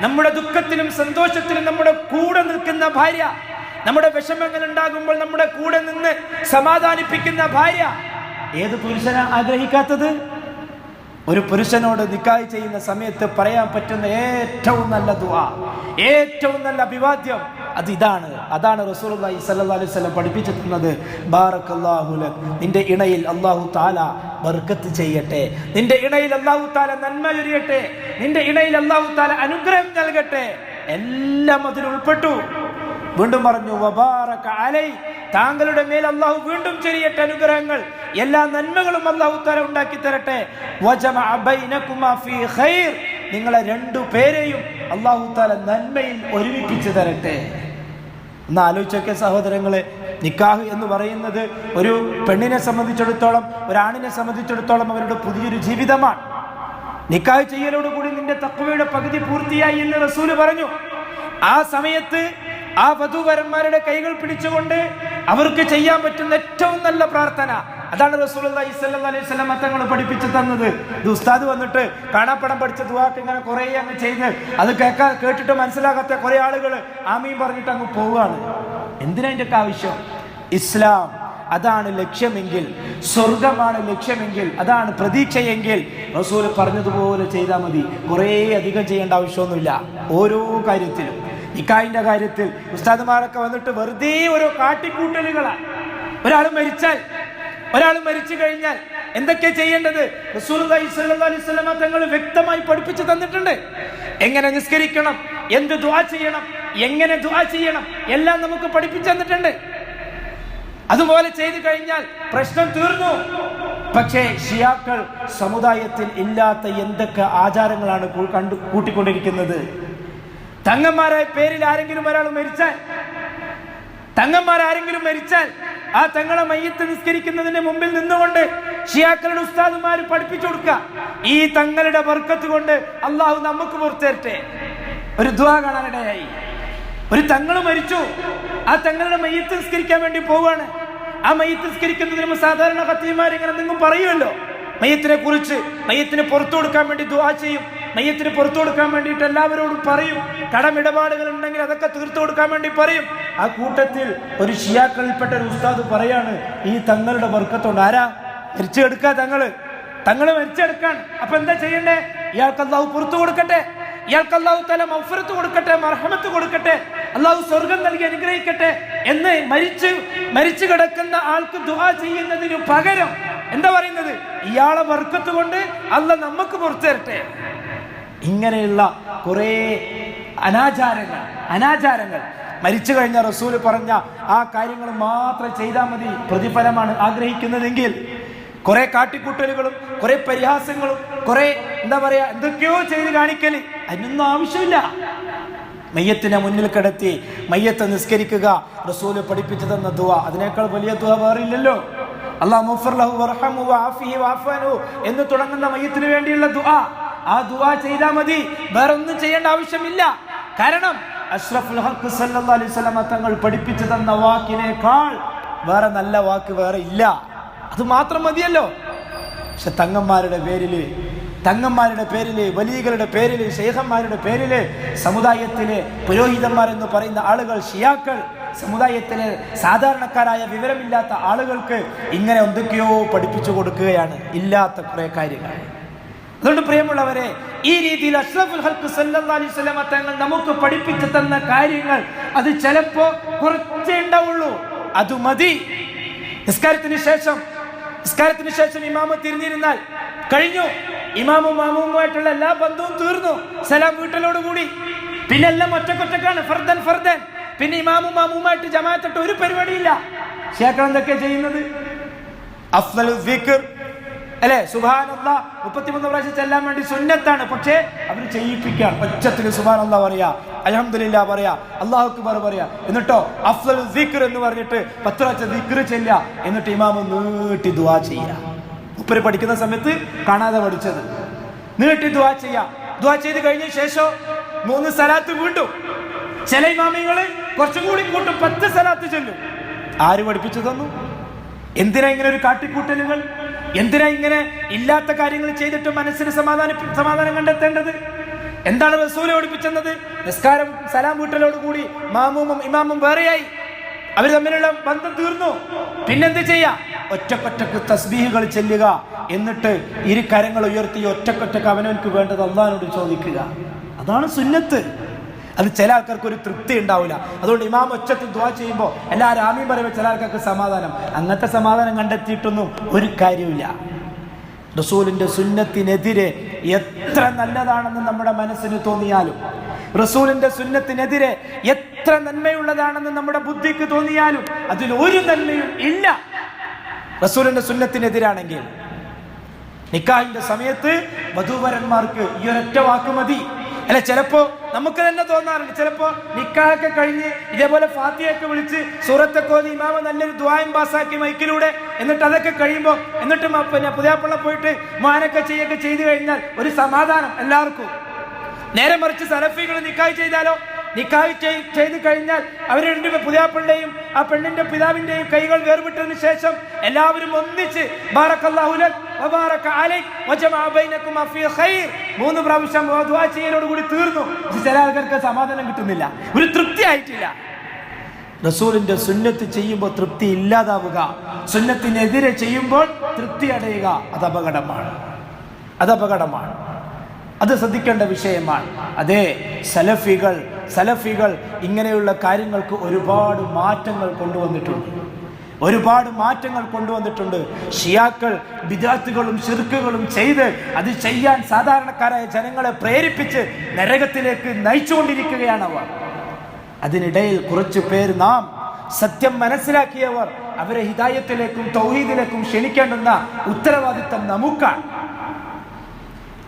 നമ്മുടെ ദുഃഖത്തിലും സന്തോഷത്തിലും നമ്മുടെ കൂടെ നിൽക്കുന്ന ഭാര്യ, നമ്മുടെ വിഷമങ്ങൾ ഉണ്ടാകുമ്പോൾ നമ്മുടെ കൂടെ നിന്ന് സമാധാനിപ്പിക്കുന്ന ഭാര്യ. ഏത് പുരുഷനാ ആഗ്രഹിക്കാത്തത്? ഒരു പുരുഷനോട് നിക്കാഹ് ചെയ്യുന്ന സമയത്ത് പറയാൻ പറ്റുന്ന ഏറ്റവും നല്ല ദുആ, ഏറ്റവും നല്ല അഭിവാദ്യം അത് ഇതാണ്. അതാണ് റസൂലുള്ളാഹി സ്വല്ലല്ലാഹു അലൈഹി വസല്ലം പഠിപ്പിച്ചു തന്നത്. ബാറക്കല്ലാഹു ലക്, നിന്റെ ഇണയിൽ അല്ലാഹു തആല ബർക്കത്ത് ചെയ്യട്ടെ, നിന്റെ ഇണയിൽ അല്ലാഹു തആല നന്മ ചൊരിയട്ടെ, നിന്റെ ഇണയിൽ അല്ലാഹു തആല അനുഗ്രഹം നൽകട്ടെ. എല്ലാം അതിൽ ഉൾപ്പെട്ടു. വീണ്ടും പറഞ്ഞു വബാറക അലൈ, താങ്കളുടെ മേൽ അല്ലാഹു വീണ്ടും ചൊരിയട്ടെ അനുഗ്രഹങ്ങൾ, എല്ലാ നന്മകളും അല്ലാഹു തആല ഉണ്ടാക്കി തരട്ടെ. വജമഅ ബൈനകുമാ ഫീ ഖൈർ, നിങ്ങളെ രണ്ടുപേരെയും അല്ലാഹു തആല നന്മയിൽ ഒരുമിപ്പിച്ചു തരട്ടെ. ഒന്ന് ആലോചിച്ചൊക്കെ സഹോദരങ്ങളെ, നിക്കാഹ് എന്ന് പറയുന്നത് ഒരു പെണ്ണിനെ സംബന്ധിച്ചിടത്തോളം, ഒരാണിനെ സംബന്ധിച്ചിടത്തോളം അവരുടെ പുതിയൊരു ജീവിതമാണ്. നിക്കാഹ് ചെയ്യലോടുകൂടി നിന്റെ തഖ്വയുടെ പകുതി പൂർത്തിയായി എന്ന് റസൂല് പറഞ്ഞു. ആ സമയത്ത് ആ വധൂവരന്മാരുടെ കൈകൾ പിടിച്ചുകൊണ്ട് അവർക്ക് ചെയ്യാൻ പറ്റുന്ന ഏറ്റവും നല്ല പ്രാർത്ഥന അതാണ് റസൂലുള്ളാഹി സ്വല്ലല്ലാഹു അലൈഹി വസല്ലം തങ്ങൾ പഠിപ്പിച്ചു തന്നത്. ഇത് ഉസ്താദ് വന്നിട്ട് കാണാപ്പടം പഠിച്ച ദുആക്ക് ഇങ്ങനെ കുറേ അങ്ങ് ചെയ്ത് അത് കേട്ടിട്ട് മനസ്സിലാകാത്ത കുറെ ആളുകൾ ആമീൻ പറഞ്ഞിട്ട് അങ്ങ് പോവുകയാണ്. എന്തിനാ അതിൻ്റെയൊക്കെ ആവശ്യം? ഇസ്ലാം അതാണ് ലക്ഷ്യമെങ്കിൽ, സ്വർഗമാണ് ലക്ഷ്യമെങ്കിൽ, അതാണ് പ്രതീക്ഷയെങ്കിൽ റസൂൽ പറഞ്ഞതുപോലെ ചെയ്താൽ മതി. കുറേ അധികം ചെയ്യേണ്ട ആവശ്യമൊന്നുമില്ല. ഓരോ കാര്യത്തിലും, നിക്കാഹിന്റെ കാര്യത്തിൽ ഉസ്താദുമാരൊക്കെ വന്നിട്ട് വെറുതെ ഓരോ കാട്ടിക്കൂട്ടലുകളാണ്. ഒരാൾ മരിച്ചു കഴിഞ്ഞാൽ എന്തൊക്കെ ചെയ്യേണ്ടത് റസൂലുള്ളാഹി സ്വല്ലല്ലാഹു അലൈഹി വസല്ലം തങ്ങൾ വ്യക്തമായി പഠിപ്പിച്ചു തന്നിട്ടുണ്ട്. എങ്ങനെ നിസ്കരിക്കണം, എന്ത് ദുആ ചെയ്യണം, എങ്ങനെ ദുആ ചെയ്യണം, എല്ലാം നമുക്ക് പഠിപ്പിച്ചു തന്നിട്ടുണ്ട്. അതുപോലെ ചെയ്തു കഴിഞ്ഞാൽ പ്രശ്നം തീർന്നു. പക്ഷേ ഷിയാക്കൾ സമുദായത്തിൽ ഇല്ലാത്ത എന്തൊക്കെ ആചാരങ്ങളാണ് കൂട്ടിക്കൊണ്ടിരിക്കുന്നത്. തങ്ങന്മാരായ പേരിൽ ആരെങ്കിലും ഒരാൾ മരിച്ചാൽ ആ തങ്ങളെ മയ്യത്ത് നിസ്കരിക്കുന്നതിന് മുമ്പിൽ നിന്നുകൊണ്ട് ഷിയാക്കളുടെ ഉസ്താദുമാർ പഠിപ്പിച്ചു കൊടുക്കുക, ഈ തങ്ങളുടെ ബർക്കത്ത് കൊണ്ട് അള്ളാഹു നമുക്ക് പുറത്തേരട്ടെ. ഒരു ദുആ കാണാനിടയായി. ഒരു തങ്ങൾ മരിച്ചു, ആ തങ്ങളുടെ മയ്യത്ത് നിസ്കരിക്കാൻ വേണ്ടി പോവുകയാണ്. ആ മയ്യത്ത് നിസ്കരിക്കുന്നതിന് സാധാരണ ഖത്തീമാർ ഇങ്ങനെ എന്തെങ്കിലും പറയുമല്ലോ, മയ്യത്തിനെ കുറിച്ച്. മയ്യത്തിന് പുറത്തു കൊടുക്കാൻ വേണ്ടി ദുആ ചെയ്യും, മയ്യത്തിന് പുറത്തു കൊടുക്കാൻ വേണ്ടിയിട്ട് എല്ലാവരോടും പറയും, കടമിടപാടുകൾ ഉണ്ടെങ്കിൽ അതൊക്കെ തീർത്തു കൊടുക്കാൻ വേണ്ടി പറയും. ആ കൂട്ടത്തിൽ ഒരു ഷിയാക്കളിൽപ്പെട്ട ഒരു ഉസ്താദ് പറയാണ്, ഈ തങ്ങളുടെ ബർക്കത്തോണ്ട് ആരാ മരിച്ചെടുക്കുക, തങ്ങള് മരിച്ചെടുക്കാൻ. അപ്പൊ എന്താ ചെയ്യണ്ടേ? ഇയാൾക്ക് അല്ലാഹു പുറത്തു കൊടുക്കട്ടെ, ഇയാൾക്ക് അല്ലാഹു തആല മഗ്ഫിറത്ത് കൊടുക്കട്ടെ, മർഹമത്ത് കൊടുക്കട്ടെ, അല്ലാഹു സ്വർഗം നൽകി അനുഗ്രഹിക്കട്ടെ എന്ന് മരിച്ചു കിടക്കുന്ന ആൾക്ക് ദുആ ചെയ്യുന്നതിനു പകരം എന്താ പറയുന്നത്? ഇയാളെ ബർക്കത്ത് കൊണ്ട് അല്ലാഹു നമുക്ക് പുറത്തു തരട്ടെ. ഇങ്ങനെയുള്ള കുറെ അനാചാരങ്ങൾ മരിച്ചു കഴിഞ്ഞ റസൂല് പറഞ്ഞ ആ കാര്യങ്ങൾ മാത്രം ചെയ്താൽ മതി, പ്രതിഫലമാണ് ആഗ്രഹിക്കുന്നതെങ്കിൽ കുറെ കാട്ടിക്കൂട്ടലുകളും കുറെ പരിഹാസങ്ങളും കുറെ എന്തൊക്കെയോ ചെയ്ത് കാണിക്കല് അതിനൊന്നും ആവശ്യമില്ല. മയ്യത്തിനെ മുന്നിൽ കിടത്തി മയ്യത്തെ നിസ്കരിക്കുക റസൂല് പഠിപ്പിച്ചു തന്ന ദുആ, അതിനേക്കാൾ വലിയ ദുആ വേറില്ലല്ലോ. അല്ലാഹു മഗ്ഫിർ ലഹു വർഹംഹു വഅഫിഹി വഅഫ്വൻഹു എന്ന് തുടങ്ങുന്ന മയ്യത്തിന് വേണ്ടിയുള്ള ദുആ, ആ ദുആ ചെയ്താൽ മതി, വേറെ ഒന്നും ചെയ്യേണ്ട ആവശ്യമില്ല. കാരണം അഷ്റഫുൽ ഹഖ് സല്ലല്ലാഹു അലൈഹി വസല്ലം തങ്ങൾ പഠിപ്പിച്ചു തന്ന വാക്കിനേക്കാൾ വേറെ നല്ല വാക്ക് വേറെ ഇല്ല. അത് മാത്രം മതിയല്ലോ. പക്ഷെ തങ്ങന്മാരുടെ പേരില് വലിയകളുടെ പേരില് ശൈഖന്മാരുടെ പേരില് സമുദായത്തിലെ പുരോഹിതന്മാരെന്ന് പറയുന്ന ആളുകൾ, ഷിയാക്കൾ, സമുദായത്തിലെ സാധാരണക്കാരായ വിവരമില്ലാത്ത ആളുകൾക്ക് ഇങ്ങനെ എന്തൊക്കെയോ പഠിപ്പിച്ചു കൊടുക്കുകയാണ് ഇല്ലാത്ത കുറെ കാര്യങ്ങൾ. അതുകൊണ്ട് പ്രിയമുള്ളവരെ, ഈ രീതിയിൽ അഷ്റഫുൽ ഹഖ് സല്ലല്ലാഹു അലൈഹി വസല്ലം തങ്ങൾ നമുക്ക് പഠിപ്പിച്ചു തന്ന കാര്യങ്ങൾ അത് ചിലപ്പോ കുറച്ചേ ഉണ്ടാവുള്ളൂ. അത് മതി. നിസ്കാരത്തിന് ശേഷം ഇമാമ തിരിഞ്ഞിരുന്നാൽ കഴിഞ്ഞു. ഇമാമും മാമുമായിട്ടുള്ള എല്ലാ ബന്ധവും തീർന്നു. സലാം വീട്ടലോടുകൂടി പിന്നെ എല്ലാം ഒറ്റക്കൊറ്റക്കാണ്, ഫർദൻ. പിന്നെ ഇമാമും മാമുമായിട്ട് ജമാഅത്തിട്ട് ഒരു പരിപാടിയില്ല. ശേഖർ എന്തൊക്കെ ചെയ്യുന്നത്? അഫ്ളലു ദിക്ർ അല്ലെ, സുബ്ഹാനല്ലാഹ് 33 പ്രാവശ്യം ചെല്ലാൻ വേണ്ടി സുന്നത്താണ്. പക്ഷേ അവർ ചെയ്യിപ്പിക്കാൻ ഒച്ചത്തിൽ സുബ്ഹാനല്ലാഹ് പറയാ, അൽഹംദുലില്ലാഹ് പറയാ, അല്ലാഹു അക്ബർ പറയാ. എന്നിട്ടോ അഫ്ളലു ദിക്ർ എന്ന് പറഞ്ഞിട്ട് 10 പ്രാവശ്യം ദിക്ർ ചെല്ലുക. എന്നിട്ട് ഇമാമ് നീട്ടി ദുആ ചെയ്യുക. ഉപ്പര് പഠിക്കുന്ന സമയത്ത് കാണാതെ പഠിച്ചത്. നീട്ടി ദുആ ചെയ്യുക. ദുആ ചെയ്ത് കഴിഞ്ഞ ശേഷം 3 സലാത്ത് വീണ്ടും. ചില ഇമാമികള് കുറച്ചും കൂടി കൂട്ടും, 10 സലാത്ത് ചൊല്ലും. ആര് പഠിപ്പിച്ചു തന്നു? എന്തിനാ ഇങ്ങനെ ഒരു കാട്ടിക്കൂട്ടലുകൾ? എന്തിനാ ഇങ്ങനെ ഇല്ലാത്ത കാര്യങ്ങൾ ചെയ്തിട്ട് മനസ്സിന് സമാധാനം കണ്ടെത്തേണ്ടത്? എന്താണ് റസൂല് പഠിപ്പിച്ചത്? നിസ്കാരം സലാം വീട്ടലോടുകൂടി മാമൂമും ഇമാമും വേറെയായി, അവർ തമ്മിലുള്ള ബന്ധം തീർന്നു. പിന്നെന്ത് ചെയ്യാ? ഒറ്റക്കൊറ്റക്ക് തസ്ബീഹുകൾ ചെല്ലുക. എന്നിട്ട് ഇരു കരങ്ങൾ ഉയർത്തി ഒറ്റക്കൊറ്റക്ക് അവനവർക്ക് വേണ്ടത് അല്ലാഹുവോട് ചോദിക്കുക. അതാണ് സുന്നത്ത്. അത് ചില ആൾക്കാർക്ക് ഒരു തൃപ്തി ഉണ്ടാവില്ല. അതുകൊണ്ട് ഇമാം ഒച്ചത്തിൽ ദുആ ചെയ്യുമ്പോൾ എല്ലാവരും ആമീൻ പറയുമ്പോൾ ചില ആൾക്കാർക്ക് സമാധാനം. അങ്ങനത്തെ സമാധാനം കണ്ടെത്തിയിട്ടൊന്നും ഒരു കാര്യമില്ല. റസൂലിന്റെ സുന്നത്തിനെതിരെ എത്ര നല്ലതാണെന്ന് നമ്മുടെ മനസ്സിന് തോന്നിയാലും, റസൂലിന്റെ സുന്നത്തിനെതിരെ എത്ര നന്മയുള്ളതാണെന്ന് നമ്മുടെ ബുദ്ധിക്ക് തോന്നിയാലും അതിൽ ഒരു നന്മയും ഇല്ല. റസൂലിന്റെ സുന്നത്തിനെതിരാണെങ്കിൽ നിക്കാഹിന്റെ സമയത്ത് വധൂവരന്മാർക്ക് ഈ ഒരൊറ്റ വാക്ക് മതി. അല്ലെ, ചിലപ്പോ നമുക്ക് തന്നെ തോന്നാറുണ്ട്, ചിലപ്പോ നിക്കാഹൊക്കെ കഴിഞ്ഞ് ഇതേപോലെ ഫാത്തിഹയൊക്കെ വിളിച്ച് സൂറത്തൊക്കെ ഓതി ഇമാമ നല്ലൊരു ദുആയും പാസ്സാക്കി മൈക്കിലൂടെ, എന്നിട്ട് അതൊക്കെ കഴിയുമ്പോൾ എന്നിട്ട് പിന്നെ പുതിയാപ്പിള്ള പോയിട്ട് മാനൊക്കെ ചെയ്ത് കഴിഞ്ഞാൽ ഒരു സമാധാനം എല്ലാവർക്കും. നേരെ മറിച്ച് സലഫികൾ നിക്കാഹ് ചെയ്താലോ, നിക്കാഹ് ചെയ്ത് കഴിഞ്ഞാൽ അവർ രണ്ട് പുതിയാപ്പിളുടെയും ആ പെണ്ണിന്റെ പിതാവിന്റെയും കൈകൾ വേർവിട്ടതിന് ശേഷം എല്ലാവരും ഒന്നിച്ച് ബാറക്കല്ലാഹു ലക് വബാറക അലൈക് വജമഅ ബൈനകുമാ ഫീ ഖൈർ 3 പ്രാവശ്യം ദുആ ചെയ്യലോടുകൂടി തീർന്നു. ചില ആൾക്കാർക്ക് സമാധാനം കിട്ടുന്നില്ല, ഒരു തൃപ്തി ആയിട്ടില്ല. റസൂലിന്റെ സുന്നത്ത് ചെയ്യുമ്പോൾ തൃപ്തി ഇല്ലാതാവുക, സുന്നത്തിനെതിരെ ചെയ്യുമ്പോൾ തൃപ്തി അടയുക, അത് അപകടമാണ്. അത് ശ്രദ്ധിക്കേണ്ട വിഷയമാണ്. അതേ, സലഫികൾ ഇങ്ങനെയുള്ള കാര്യങ്ങൾക്ക് ഒരുപാട് മാറ്റങ്ങൾ കൊണ്ടുവന്നിട്ടുണ്ട്. ഷിയാക്കൾ ബിദ്അത്തുകളും ശിർക്കുകളും ചെയ്ത് അത് ചെയ്യാൻ സാധാരണക്കാരായ ജനങ്ങളെ പ്രേരിപ്പിച്ച് നരകത്തിലേക്ക് നയിച്ചുകൊണ്ടിരിക്കുകയാണ് അവർ. അതിനിടയിൽ കുറച്ചു പേർ, നാം സത്യം മനസ്സിലാക്കിയവർ, അവരെ ഹിദായത്തിലേക്കും തൗഹീദിലേക്കും ക്ഷണിക്കേണ്ടുന്ന ഉത്തരവാദിത്തം നമുക്കാണ്.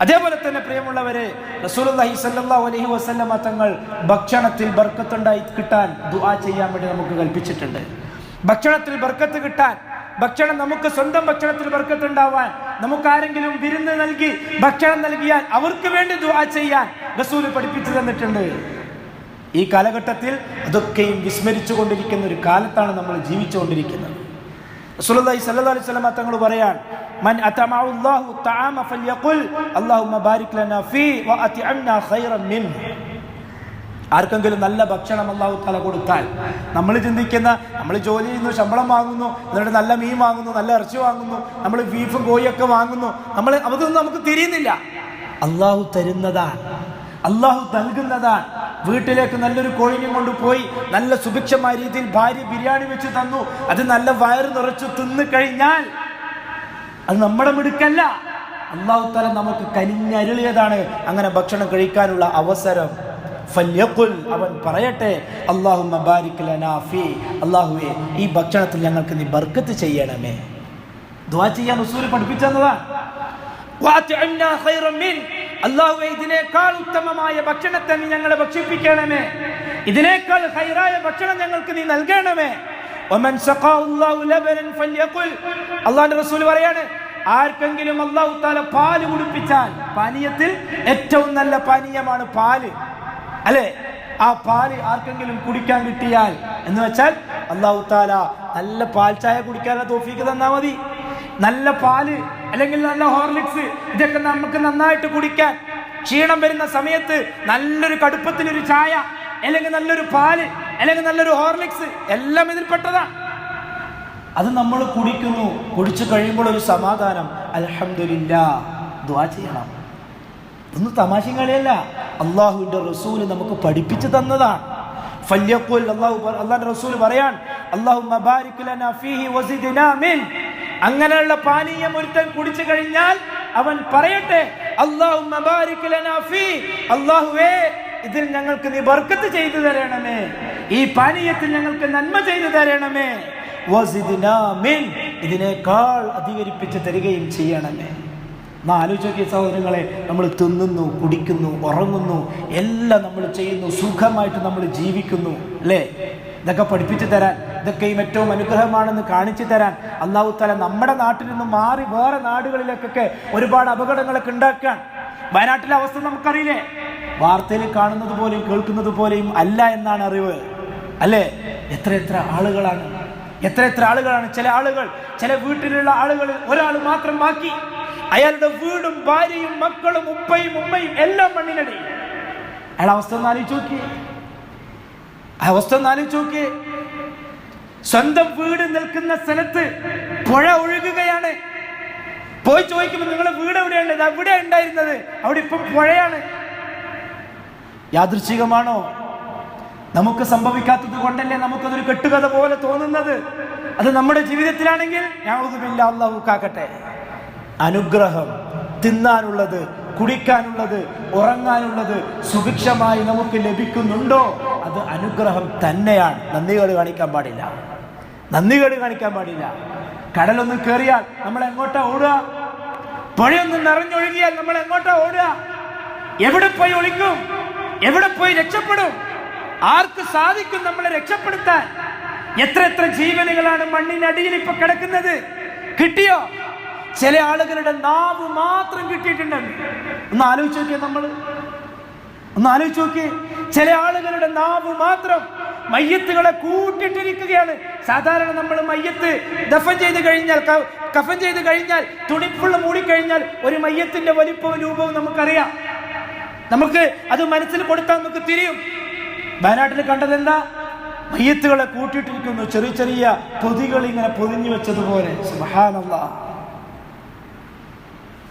അതേപോലെ തന്നെ പ്രിയമുള്ളവരെ, റസൂലുള്ളാഹി സ്വല്ലല്ലാഹു അലൈഹി വസല്ലമ തങ്ങൾ ഭക്ഷണത്തിൽ ബർക്കത്തുണ്ടായി കിട്ടാൻ ദുആ ചെയ്യാൻ വേണ്ടി നമുക്ക് കൽപ്പിച്ചിട്ടുണ്ട്. ഭക്ഷണത്തിൽ ബർക്കത്ത് കിട്ടാൻ, ഭക്ഷണം നമുക്ക് സ്വന്തം ഭക്ഷണത്തിൽ ബർക്കത്ത് ഉണ്ടാവാൻ, നമുക്ക് ആരെങ്കിലും വിരുന്ന് നൽകി ഭക്ഷണം നൽകിയാൽ അവർക്ക് വേണ്ടി ദുആ ചെയ്യാൻ റസൂൽ പഠിപ്പിച്ചു തന്നിട്ടുണ്ട്. ഈ കാലഘട്ടത്തിൽ അതൊക്കെയും വിസ്മരിച്ചു കൊണ്ടിരിക്കുന്ന ഒരു കാലത്താണ് നമ്മൾ ജീവിച്ചുകൊണ്ടിരിക്കുന്നത്. റസൂലുള്ളാഹി സ്വല്ലല്ലാഹു അലൈഹി വസല്ലം തങ്ങൾ പറയാൻ, മൻ അതമഅല്ലാഹു തആമ ഫൽയഖുൽ അല്ലാഹുമ്മ ബാരിക് ലനാ ഫീ വഅതിഅംനാ ഖൈറൻ മിൻഹു. ആർക്കെങ്കിലും നല്ല ഭക്ഷണം അല്ലാഹു തആല കൊടുത്താൽ, നമ്മൾ ചിന്തിക്കുന്ന, നമ്മൾ ജോലി ചെയ്യുന്നു, ശമ്പളം വാങ്ങുന്നു, എന്നിട്ട് നല്ല മീൻ വാങ്ങുന്നു, നല്ല ഇറച്ചി വാങ്ങുന്നു, നമ്മൾ ബീഫും കോഴിയൊക്കെ വാങ്ങുന്നു, അതൊന്നും നമുക്ക് തിരിയുന്നില്ല. അല്ലാഹു തരുന്നതാണ്, അല്ലാഹു നൽകുന്നതാണ്. വീട്ടിലേക്ക് നല്ലൊരു കോഴിനെ കൊണ്ടുപോയി നല്ല സുഭിക്ഷമായ രീതിയിൽ ഭാര്യ ബിരിയാണി വെച്ച് തന്നു, അത് നല്ല വയറ് നിറച്ചു തിന്നു കഴിഞ്ഞാൽ അത് നമ്മുടെ മിടുക്കല്ല, അല്ലാഹു തആല നമുക്ക് കനിഞ്ഞരുളിയതാണ് അങ്ങനെ ഭക്ഷണം കഴിക്കാനുള്ള അവസരം. ഫല്യഖുൽ, അവൻ പറയട്ടെ, അല്ലാഹുമ്മ ബാരിക് ലനാ ഫീ, അല്ലാഹുവേ ഈ ഭക്ഷണത്തിൽ ഞങ്ങൾക്ക് നീ ബർക്കത്ത് ചെയ്യണമേ. ദുആ ചെയ്യാൻ റസൂൽ പഠിപ്പിച്ചതാണ്. വഅതിഅംനാ ഖൈറൻ മിൻ, അല്ലാഹുവേ ഇതിനേക്കാൾ ഉത്തമമായ ഭക്ഷണത്തെ നീ ഞങ്ങളെ ഭക്ഷിപ്പിക്കണമേ, ഇതിനേക്കാൾ ഖൈറായ ഭക്ഷണം ഞങ്ങൾക്ക് നീ നൽകണമേ. വമൻ സഖാഹുല്ലാഹു ലബനൻ ഫല്യഖുൽ, അല്ലാഹുവിന്റെ റസൂൽ പറയാണ്, ആർക്കെങ്കിലും അല്ലാഹു തആല പാല് കുടിപ്പിച്ചാൽ, പാനീയത്തിൽ ഏറ്റവും നല്ല പാനീയമാണ് പാല്, അല്ലേ? ആ പാല് ആർക്കെങ്കിലും കുടിക്കാൻ കിട്ടിയാൽ എന്ന് വെച്ചാൽ അല്ലാഹു തആല നല്ല പാൽ ചായ കുടിക്കാനുള്ള തൗഫീഖ് തന്നാ മതി. നല്ല പാല് അല്ലെങ്കിൽ നല്ല ഹോർലിക്സ് ഇതൊക്കെ നമുക്ക് നന്നായിട്ട് കുടിക്കാൻ, ക്ഷീണം വരുന്ന സമയത്ത് നല്ലൊരു കടുപ്പത്തിലൊരു ചായ അല്ലെങ്കിൽ നല്ലൊരു പാല് അല്ലെങ്കിൽ നല്ലൊരു ഹോർലിക്സ് എല്ലാം ഇതിൽപ്പെട്ടതാണ്. അത് നമ്മൾ കുടിക്കുന്നു. കുടിച്ചു കഴിയുമ്പോൾ ഒരു സമാധാനം, അൽഹംദുലില്ലാഹ് ദുആ ചെയ്യണം. ഇതൊന്നും തമാശയും കളിയല്ല, അള്ളാഹുവിന്റെ റസൂല് നമുക്ക് പഠിപ്പിച്ചു തന്നതാണ്. ഫല്യഖുൽ അല്ലാഹുവിന്റെ റസൂൽ പറയാൻ, അല്ലാഹുമ്മ ബാരിക് ലനാ ഫീഹി വസിദ്നാ മിൻ. അങ്ങനെയുള്ള പാനീയം ഒരുത്തൻ കുടിച്ചു കഴിഞ്ഞാൽ അവൻ പറയട്ടെ, അല്ലാഹുമ്മ ബാരിക് ലനാ ഫീഹി, അല്ലാഹുവേ ഇതിൽ ഞങ്ങൾക്ക് നീ ബർക്കത്ത് ചെയ്തു തരണമേ, ഈ പാനീയത്തിൽ ഞങ്ങൾക്ക് നന്മ ചെയ്തു തരണമേ, വസിദ്നാ മിൻ, ഇതിനേക്കാൾ അധികരിപ്പിച്ച് തരികയും ചെയ്യണമേ. ആലോചിക്കുക സഹോദരങ്ങളെ, നമ്മൾ തിന്നുന്നു, കുടിക്കുന്നു, ഉറങ്ങുന്നു, എല്ലാം നമ്മൾ ചെയ്യുന്നു, സുഖമായിട്ട് നമ്മൾ ജീവിക്കുന്നു അല്ലേ? ഇതൊക്കെ പഠിപ്പിച്ചു തരാൻ, ഇതൊക്കെയും ഏറ്റവും അനുഗ്രഹമാണെന്ന് കാണിച്ചു തരാൻ അല്ലാഹു തആല നമ്മുടെ നാട്ടിൽ നിന്ന് മാറി വേറെ നാടുകളിലേക്കൊക്കെ ഒരുപാട് അപകടങ്ങളൊക്കെ ഉണ്ടാക്കാൻ. വയനാട്ടിലെ അവസ്ഥ നമുക്കറിയില്ലേ? വാർത്തയിൽ കാണുന്നത് പോലെയും കേൾക്കുന്നത് പോലെയും അല്ല എന്നാണ് അറിവ് അല്ലേ? എത്ര ആളുകളാണ്, എത്ര ആളുകളാണ്. ചില ആളുകൾ, ചില വീട്ടിലുള്ള ആളുകൾ ഒരാൾ മാത്രം ബാക്കി, അയാളുടെ വീടും ഭാര്യയും മക്കളും ഉപ്പയും ഉമ്മയും എല്ലാം മണ്ണിനടി. അയാളുടെ അവസ്ഥ ഒന്ന് ആലോചിച്ച് നോക്കിയേ, അവസ്ഥ ഒന്ന് ആലോചിച്ച് നോക്കിയേ. സ്വന്തം വീട് നിൽക്കുന്ന സ്ഥലത്ത് പുഴ ഒഴുകുകയാണ്. പോയി ചോദിക്കുമ്പോൾ നിങ്ങളുടെ വീട് എവിടെയാണ്? അവിടെ ഉണ്ടായിരുന്നത്, അവിടെ ഇപ്പം പുഴയാണ്. യാദൃച്ഛികമാണോ? നമുക്ക് സംഭവിക്കാത്തത് കൊണ്ടല്ലേ നമുക്കതൊരു കെട്ടുകഥ പോലെ തോന്നുന്നത്. അത് നമ്മുടെ ജീവിതത്തിലാണെങ്കിൽ യഊദുബില്ലാഹ്, അല്ലാഹു കാക്കട്ടെ. അനുഗ്രഹം, തിന്നാനുള്ളത്, കുടിക്കാനുള്ളത്, ഉറങ്ങാനുള്ളത് സുഭിക്ഷമായി നമുക്ക് ലഭിക്കുന്നുണ്ടോ? അത് അനുഗ്രഹം തന്നെയാണ്. നന്ദികേട് കാണിക്കാൻ പാടില്ല, നന്ദികേട് കാണിക്കാൻ പാടില്ല. കടലൊന്ന് കയറിയാൽ നമ്മൾ എങ്ങോട്ടാ ഓടുക? പുഴയൊന്ന് നിറഞ്ഞൊഴുകിയാൽ നമ്മൾ എങ്ങോട്ടാ ഓടുക? എവിടെ പോയി ഒളിക്കും? എവിടെ പോയി രക്ഷപ്പെടും? ആർക്ക് സാധിക്കും നമ്മളെ രക്ഷപ്പെടുത്താൻ? എത്ര ജീവനുകളാണ് മണ്ണിനടിയിൽ ഇപ്പൊ കിടക്കുന്നത്? കിട്ടിയോ? ചില ആളുകളുടെ നാവ് മാത്രം കിട്ടിയിട്ടുണ്ടെന്ന് ഒന്ന് ആലോചിച്ച് നോക്കിയേ. ഒന്ന് ആലോചിച്ച് നോക്കിയേ. ചില ആളുകളുടെ നാവ് മാത്രം മയ്യത്തുകളെ കൂട്ടിട്ടിരിക്കുകയാണ്. സാധാരണ നമ്മൾ മയ്യത്ത് ദഫൻ ചെയ്ത് കഴിഞ്ഞാൽ, കഫൻ ചെയ്ത് കഴിഞ്ഞാൽ, തുണിപ്പുള്ള മൂടിക്കഴിഞ്ഞാൽ ഒരു മയ്യത്തിന്റെ വലിപ്പവും രൂപവും നമുക്കറിയാം. നമുക്ക് അത് മനസ്സിൽ കൊടുത്താൽ നമുക്ക് തിരിയും. വയനാട്ടിൽ കണ്ടത് എന്താ? മയ്യത്തുകളെ കൂട്ടിയിട്ടിരിക്കുന്നു, ചെറിയ പൊതികൾ ഇങ്ങനെ പൊതിഞ്ഞു വെച്ചതുപോലെ. സുബ്ഹാനല്ലാഹ്.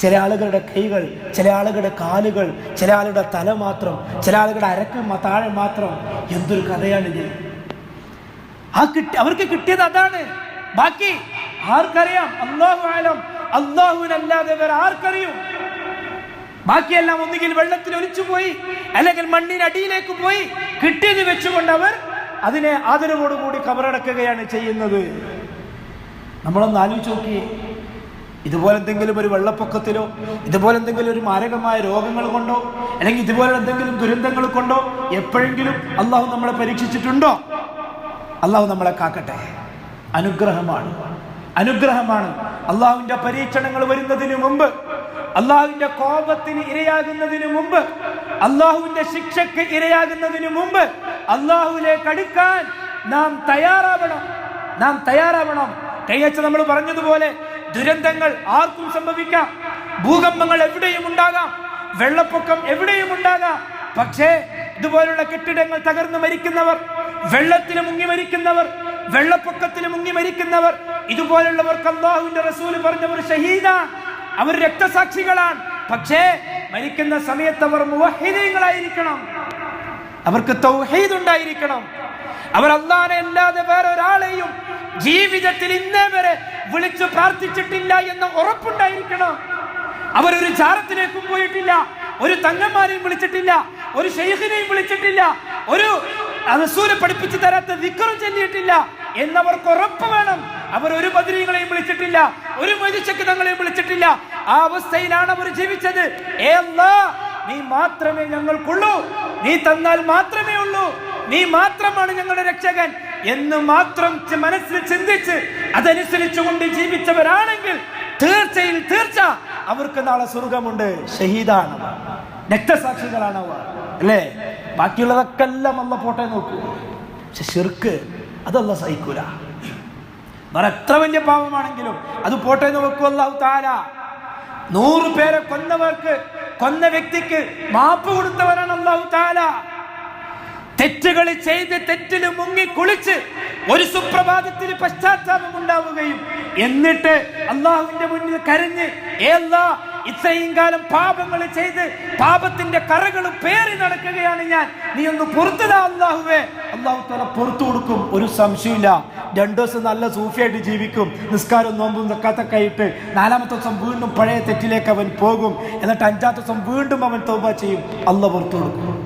ചില ആളുകളുടെ കൈകൾ, ചില ആളുകളുടെ കാലുകൾ, ചില ആളുകളുടെ തല മാത്രം, ചില ആളുകളുടെ അരക്ക് താഴെ മാത്രം. എന്തൊരു കഥയാണിത്! അവർക്ക് കിട്ടിയത് അതാണ്. ബാക്കി ആർക്കറിയാം? അല്ലാഹു അലം. അല്ലാഹുവിനല്ലാതെ വേറെ ആർക്കറിയും? ബാക്കിയെല്ലാം ഒന്നുകിൽ വെള്ളത്തിൽ ഒലിച്ചു പോയി, അല്ലെങ്കിൽ മണ്ണിനടിയിലേക്ക് പോയി. കിട്ടിയത് വെച്ചുകൊണ്ട് അവർ അതിനെ ആദരവോടുകൂടി കബറടക്കുകയാണ് ചെയ്യുന്നത്. നമ്മളൊന്ന് ആലോചിച്ച് നോക്കിയേ. ഇതുപോലെ എന്തെങ്കിലും ഒരു വെള്ളപ്പൊക്കത്തിലോ, ഇതുപോലെ എന്തെങ്കിലും ഒരു മാരകമായ രോഗങ്ങൾ കൊണ്ടോ, അല്ലെങ്കിൽ ഇതുപോലെ എന്തെങ്കിലും ദുരന്തങ്ങൾ കൊണ്ടോ എപ്പോഴെങ്കിലും അള്ളാഹു നമ്മളെ പരീക്ഷിച്ചിട്ടുണ്ടോ? അള്ളാഹു നമ്മളെ കാക്കട്ടെ. അനുഗ്രഹമാണ്, അനുഗ്രഹമാണ്. അള്ളാഹുവിന്റെ പരീക്ഷണങ്ങൾ വരുന്നതിന് മുമ്പ്, അള്ളാഹുവിന്റെ കോപത്തിന് ഇരയാകുന്നതിന് മുമ്പ്, അള്ളാഹുവിന്റെ ശിക്ഷയ്ക്ക് ഇരയാകുന്നതിന് മുമ്പ് അള്ളാഹുവിലേക്ക് അടുക്കാൻ നാം തയ്യാറാവണം. കഴിഞ്ഞ നമ്മൾ പറഞ്ഞതുപോലെ ദുരന്തങ്ങൾ ആർക്കും സംഭവിക്കാം, ഭൂകമ്പങ്ങൾ എവിടെയും ഉണ്ടാകാം, വെള്ളപ്പൊക്കം എവിടെയും ഉണ്ടാകാം. പക്ഷേ ഇതുപോലുള്ള കെട്ടിടങ്ങൾ തകർന്നു മരിക്കുന്നവർ, വെള്ളത്തിൽ മുങ്ങി മരിക്കുന്നവർ, വെള്ളപ്പൊക്കത്തിൽ മുങ്ങി മരിക്കുന്നവർ, ഇതുപോലുള്ളവർക്ക് അല്ലാഹുവിന്റെ റസൂൽ പറഞ്ഞവർ ഷഹീദാണ്, അവർ രക്തസാക്ഷികളാണ്. പക്ഷേ മരിക്കുന്ന സമയത്ത് അവർ മുവഹ്ഹിദീങ്ങളായിരിക്കണം, അവർക്ക് തൗഹീദ് ഉണ്ടായിരിക്കണം. അവർ അല്ലാഹനെ അല്ലാതെ വേറെ ഒരാളെയും ജീവിതത്തിൽ ഇന്നേ വരെ വിളിച്ചു പ്രാർത്ഥിച്ചിട്ടില്ല എന്ന ഉറപ്പുണ്ടായിരിക്കണം. അവരൊരു ജാറത്തിലേക്കും പോയിട്ടില്ല, ഒരു തങ്ങന്മാരെയും വിളിച്ചിട്ടില്ല, ഒരു ശൈഖിനെയും വിളിച്ചിട്ടില്ല, ഒരു റസൂൽ പഠിപ്പിച്ചു തരാത്ത ദിക്റും ചൊല്ലിയിട്ടില്ല എന്നവർക്ക് ഉറപ്പ് വേണം. അവർ ഒരു ബദരീങ്ങളെയും വിളിച്ചിട്ടില്ല, ഒരു മൊയ്‌ദിശക്ക് തങ്ങളെയും വിളിച്ചിട്ടില്ല. ആ അവസ്ഥയിലാണ് അവർ ജീവിച്ചത്. ഏ അല്ലാഹ്, നീ മാത്രമേ ഞങ്ങൾക്കുള്ളൂ, നീ തന്നാൽ മാത്രമേ ഉള്ളൂ, നീ മാത്രമാണ് ഞങ്ങളുടെ രക്ഷകൻ എന്ന് മാത്രം മനസ്സിൽ ചിന്തിച്ച് അതനുസരിച്ചുകൊണ്ട് ജീവിച്ചവരാണെങ്കിൽ തീർച്ച അവർക്ക് നാളെ സ്വർഗമുണ്ട്. ഷഹീദാണ്, രക്തസാക്ഷികളാണ് അവർ, അല്ലേ? ബാക്കിയുള്ളതൊക്കെ എല്ലാം അല്ല പോട്ടെ നോക്കൂ. പക്ഷെ ശിർക്ക് അതല്ല സഹിക്കൂല. വേറെ എത്ര വലിയ പാപമാണെങ്കിലും അത് പോട്ടെ എന്ന് വെക്കൂ അല്ലാഹു തആല. 100 പേരെ കൊന്ന വ്യക്തിക്ക് മാപ്പ് കൊടുത്തവനാണ് അല്ലാഹു തആല. തെറ്റുകൾ ചെയ്ത് തെറ്റിൽ മുങ്ങി കുളിച്ച് ഒരു സുപ്രഭാതത്തിൽ പശ്ചാത്താപം ഉണ്ടാവുകയും എന്നിട്ട് അള്ളാഹുവിന്റെ മുന്നിൽ കരഞ്ഞ് ഇത്രയും കാലം പാപങ്ങൾ ചെയ്ത് പാപത്തിന്റെ കറകൾ പേറി നടക്കുകയാണ് ഞാൻ, നീ ഒന്ന് പുറത്തുതാ അള്ളാഹുവേ. അള്ളാഹു തആല പുറത്തു കൊടുക്കും, ഒരു സംശയമില്ല. 2 ദിവസം നല്ല സൂഫിയായിട്ട് ജീവിക്കും, നിസ്കാരം നോമ്പും സക്കാത്തൊക്കെ ആയിട്ട്. 4-ാമത്തെ ദിവസം വീണ്ടും പഴയ തെറ്റിലേക്ക് അവൻ പോകും. എന്നിട്ട് 5-ാമത്തെ ദിവസം വീണ്ടും അവൻ തൗബ ചെയ്യും, അള്ളാഹ് പുറത്തു കൊടുക്കും.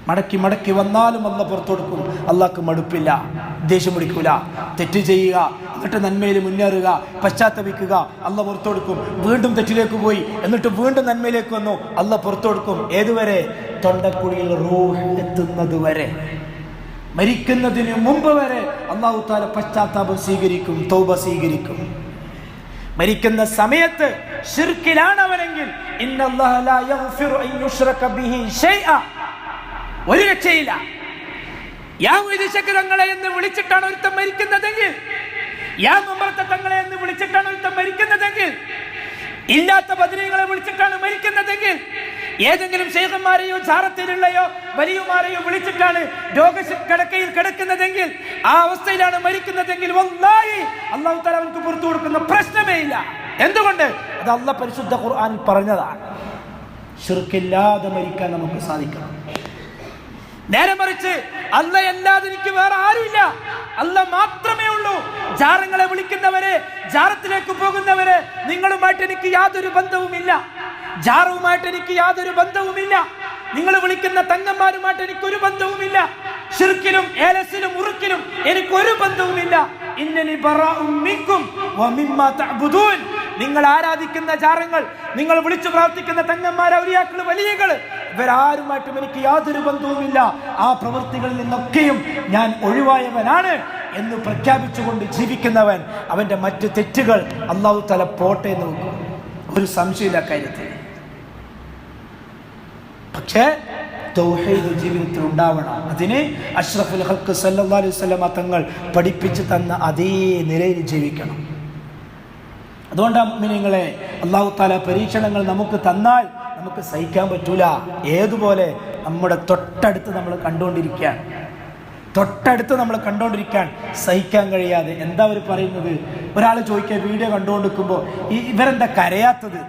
മടക്കി മടക്കി വന്നാലും അല്ല പുറത്തു കൊടുക്കും. അള്ളാഹ്ക്ക് മടുപ്പില്ല, ദേഷ്യം പിടിക്കൂല. തെറ്റ് ചെയ്യുക, എന്നിട്ട് നന്മയിൽ മുന്നേറുക, പശ്ചാത്തപിക്കുക, അല്ല പുറത്തു കൊടുക്കും. വീണ്ടും തെറ്റിലേക്ക് പോയി, എന്നിട്ട് വീണ്ടും നന്മയിലേക്ക് വന്നു, അല്ല പുറത്തു കൊടുക്കും. ഏതുവരെ? തൊണ്ടക്കുഴിയിൽ റൂഹ് എത്തുന്നത് വരെ, മരിക്കുന്നതിന് മുമ്പ് വരെ അല്ലാഹു തആല പശ്ചാത്താപം സ്വീകരിക്കും, തൗബ സ്വീകരിക്കും. മരിക്കുന്ന സമയത്ത് ശിർക്കിലാണവനെങ്കിൽ ഇന്നല്ലാഹ ലാ യഗ്ഫിറു അൻ യുശ്റക ബിഹി ശൈഅ, ഒരു രക്ഷയില്ല. തങ്ങളെ എന്ന് വിളിച്ചിട്ടാണ് ഒരുത്തം മരിക്കുന്നതെങ്കിൽ, തങ്ങളെ എന്ന് വിളിച്ചിട്ടാണ് ഒരുത്തം മരിക്കുന്നതെങ്കിൽ, ഇല്ലാത്ത ബദരീകളെ വിളിച്ചിട്ടാണ് മരിക്കുന്നതെങ്കിൽ, ഏതെങ്കിലും ശൈഖന്മാരെയോ ജാറത്തിലുള്ളയോ വലിയമാരെയോ വിളിച്ചിട്ടാണ് രോഗക്കിടക്കയിൽ കിടക്കുന്നതെങ്കിൽ, ആ അവസ്ഥയിലാണ് മരിക്കുന്നതെങ്കിൽ വല്ലാഹി അല്ലാഹു തആല അവർക്ക് പുറത്തു കൊടുക്കുന്ന പ്രശ്നമേ ഇല്ല. എന്തുകൊണ്ട്? അത് അല്ലാഹ് പരിശുദ്ധ ഖുർആനിൽ പറഞ്ഞതാണ്. ശിർക്കില്ലാതെ മരിക്കാൻ നമുക്ക് സാധിക്കണം. നേരെ മറിച്ച് അല്ലാഹ് എനിക്ക് വേറെ ആരുമില്ല, അല്ലാഹ് മാത്രമേ ഉള്ളൂ. ജാറങ്ങളെ വിളിക്കുന്നവരെ, ജാറത്തിലേക്ക് പോകുന്നവരെ, നിങ്ങളുമായിട്ട് എനിക്ക് യാതൊരു ബന്ധവുമില്ല, ജാറവുമായിട്ട് എനിക്ക് യാതൊരു ബന്ധവുമില്ല, നിങ്ങൾ വിളിക്കുന്ന തങ്ങന്മാരുമായിട്ട് എനിക്കൊരു ബന്ധവുമില്ല, ശിർക്കിലും ഏലസിലും ഉറുക്കിലും എനിക്കൊരു ബന്ധവുമില്ല. ഇന്നനി ബറാഉം മിൻകും വമിമ്മാ തഅബുദൂൻ, നിങ്ങൾ ആരാധിക്കുന്ന ജാറങ്ങൾ, നിങ്ങൾ വിളിച്ചു പ്രാർത്ഥിക്കുന്ന തങ്ങന്മാർ, ഔലിയാക്കൾ, വലിയകൾ, ഇവരാരുമായിട്ടും എനിക്ക് യാതൊരു ബന്ധവുമില്ല. ആ പ്രവൃത്തികളിൽ നിന്നൊക്കെയും ഞാൻ ഒഴിവായവനാണ് എന്ന് പ്രഖ്യാപിച്ചുകൊണ്ട് ജീവിക്കുന്നവൻ, അവന്റെ മറ്റു തെറ്റുകൾ അല്ലാഹു തആല പോട്ടെ എന്ന് വെക്കും, ഒരു സംശയമില്ല കാര്യത്തിൽ. പക്ഷേ തൗഹീദ് ജീവിതത്തിൽ ഉണ്ടാവണം. അതിന് അഷ്റഫുൽ ഖൽഖ് സല്ലല്ലാഹു അലൈഹി വസല്ലം തങ്ങൾ പഠിപ്പിച്ചു തന്ന അതേ നിലയിൽ ജീവിക്കണം. അതുകൊണ്ടാണ് മുഅ്മിനീങ്ങളെ, അല്ലാഹു തആല പരീക്ഷണങ്ങൾ നമുക്ക് തന്നാൽ നമുക്ക് സഹിക്കാൻ പറ്റൂല. ഏതുപോലെ നമ്മുടെ തൊട്ടടുത്ത് നമ്മൾ കണ്ടുകൊണ്ടിരിക്കാൻ സഹിക്കാൻ കഴിയാതെ. എന്താ അവർ പറയുന്നത്? ഒരാൾ ചോദിക്കുക, വീഡിയോ കണ്ടുകൊണ്ടിരിക്കുമ്പോൾ ഇവരെന്താ കരയാത്തത്?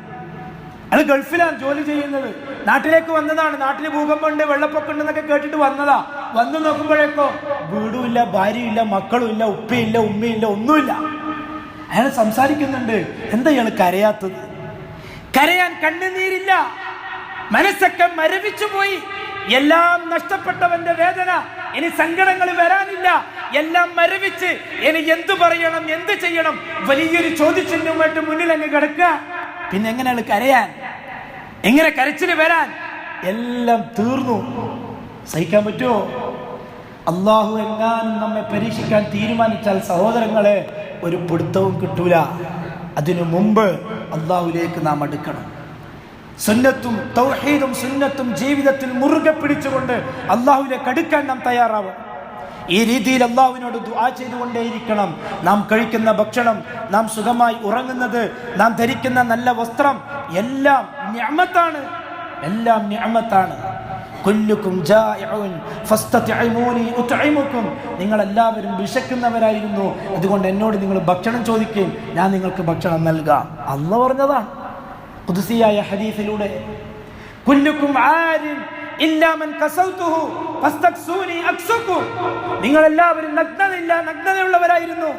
അത് ഗൾഫിലാണ് ജോലി ചെയ്യുന്നത്, നാട്ടിലേക്ക് വന്നതാണ്, നാട്ടിൽ ഭൂകമ്പമുണ്ട്, വെള്ളപ്പൊക്കം ഉണ്ടെന്നൊക്കെ കേട്ടിട്ട് വന്നതാ. വന്നു നോക്കുമ്പോഴേക്കോ വീടുമില്ല, ഭാര്യയില്ല, മക്കളുമില്ല, ഉപ്പയില്ല, ഉമ്മയില്ല, ഒന്നുമില്ല. അയാൾ സംസാരിക്കുന്നുണ്ട്, എന്താ ഇയാൾ കരയാത്തത്? കരയാൻ കണ്ണുനീരില്ല, മനസ്സൊക്കെ മരവിച്ചു പോയി. എല്ലാം നഷ്ടപ്പെട്ടവന്റെ വേദന, ഇനി സങ്കടങ്ങൾ വരാനില്ല, എല്ലാം മരവിച്ച് ഇനി എന്തു പറയണം, എന്ത് ചെയ്യണം, വലിയൊരു ചോദ്യചിഹ്നവുമായിട്ട് മുന്നിൽ അങ്ങ് കിടക്കുക. പിന്നെ എങ്ങനെയാണ് കരയാൻ? എങ്ങനെ കരച്ചില് വരാൻ? എല്ലാം തീർന്നു. സഹിക്കാൻ പറ്റുമോ? അള്ളാഹു എങ്ങാനും നമ്മെ പരീക്ഷിക്കാൻ തീരുമാനിച്ചാൽ സഹോദരങ്ങളെ, ഒരു പിടുത്തവും കിട്ടൂല. അതിനു മുമ്പ് അള്ളാഹുലേക്ക് നാം അടുക്കണം. സുന്നത്തും തൗഹീദും സുന്നത്തും ജീവിതത്തിൽ മുറുകെ പിടിച്ചുകൊണ്ട് അള്ളാഹുവിലേക്ക് അടുക്കാൻ നാം തയ്യാറാവും. ഈ രീതിയിൽ അള്ളാഹുവിനോട് ദുആ ചെയ്തുകൊണ്ടേയിരിക്കണം. നാം കഴിക്കുന്ന ഭക്ഷണം, നാം സുഖമായി ഉറങ്ങുന്നത്, നാം ധരിക്കുന്ന നല്ല വസ്ത്രം, എല്ലാം നിഅമത്താണ്, എല്ലാം നിഅമത്താണ്. കുല്ലുക്കും ജാഇഉൻ ഫസ്തത്ഇമൂനി ഉത്ഇമുക്കും, നിങ്ങൾ എല്ലാവരും വിശക്കുന്നവരായിരുന്നു, അതുകൊണ്ട് എന്നോട് നിങ്ങൾ ഭക്ഷണം ചോദിക്കുകയും ഞാൻ നിങ്ങൾക്ക് ഭക്ഷണം നൽകാം. അല്ലാഹു പറഞ്ഞതാണ് ഖുദ്സിയായ ഹദീസിലൂടെ. കുല്ലുക്കും ആരിൻ ഇല്ലാ മൻ കസൗതുഹു ഫസ്തക്സൂനി അക്സുക്കും, നിങ്ങൾ എല്ലാവരും നഗ്നതയുള്ളവരായിരുന്നു,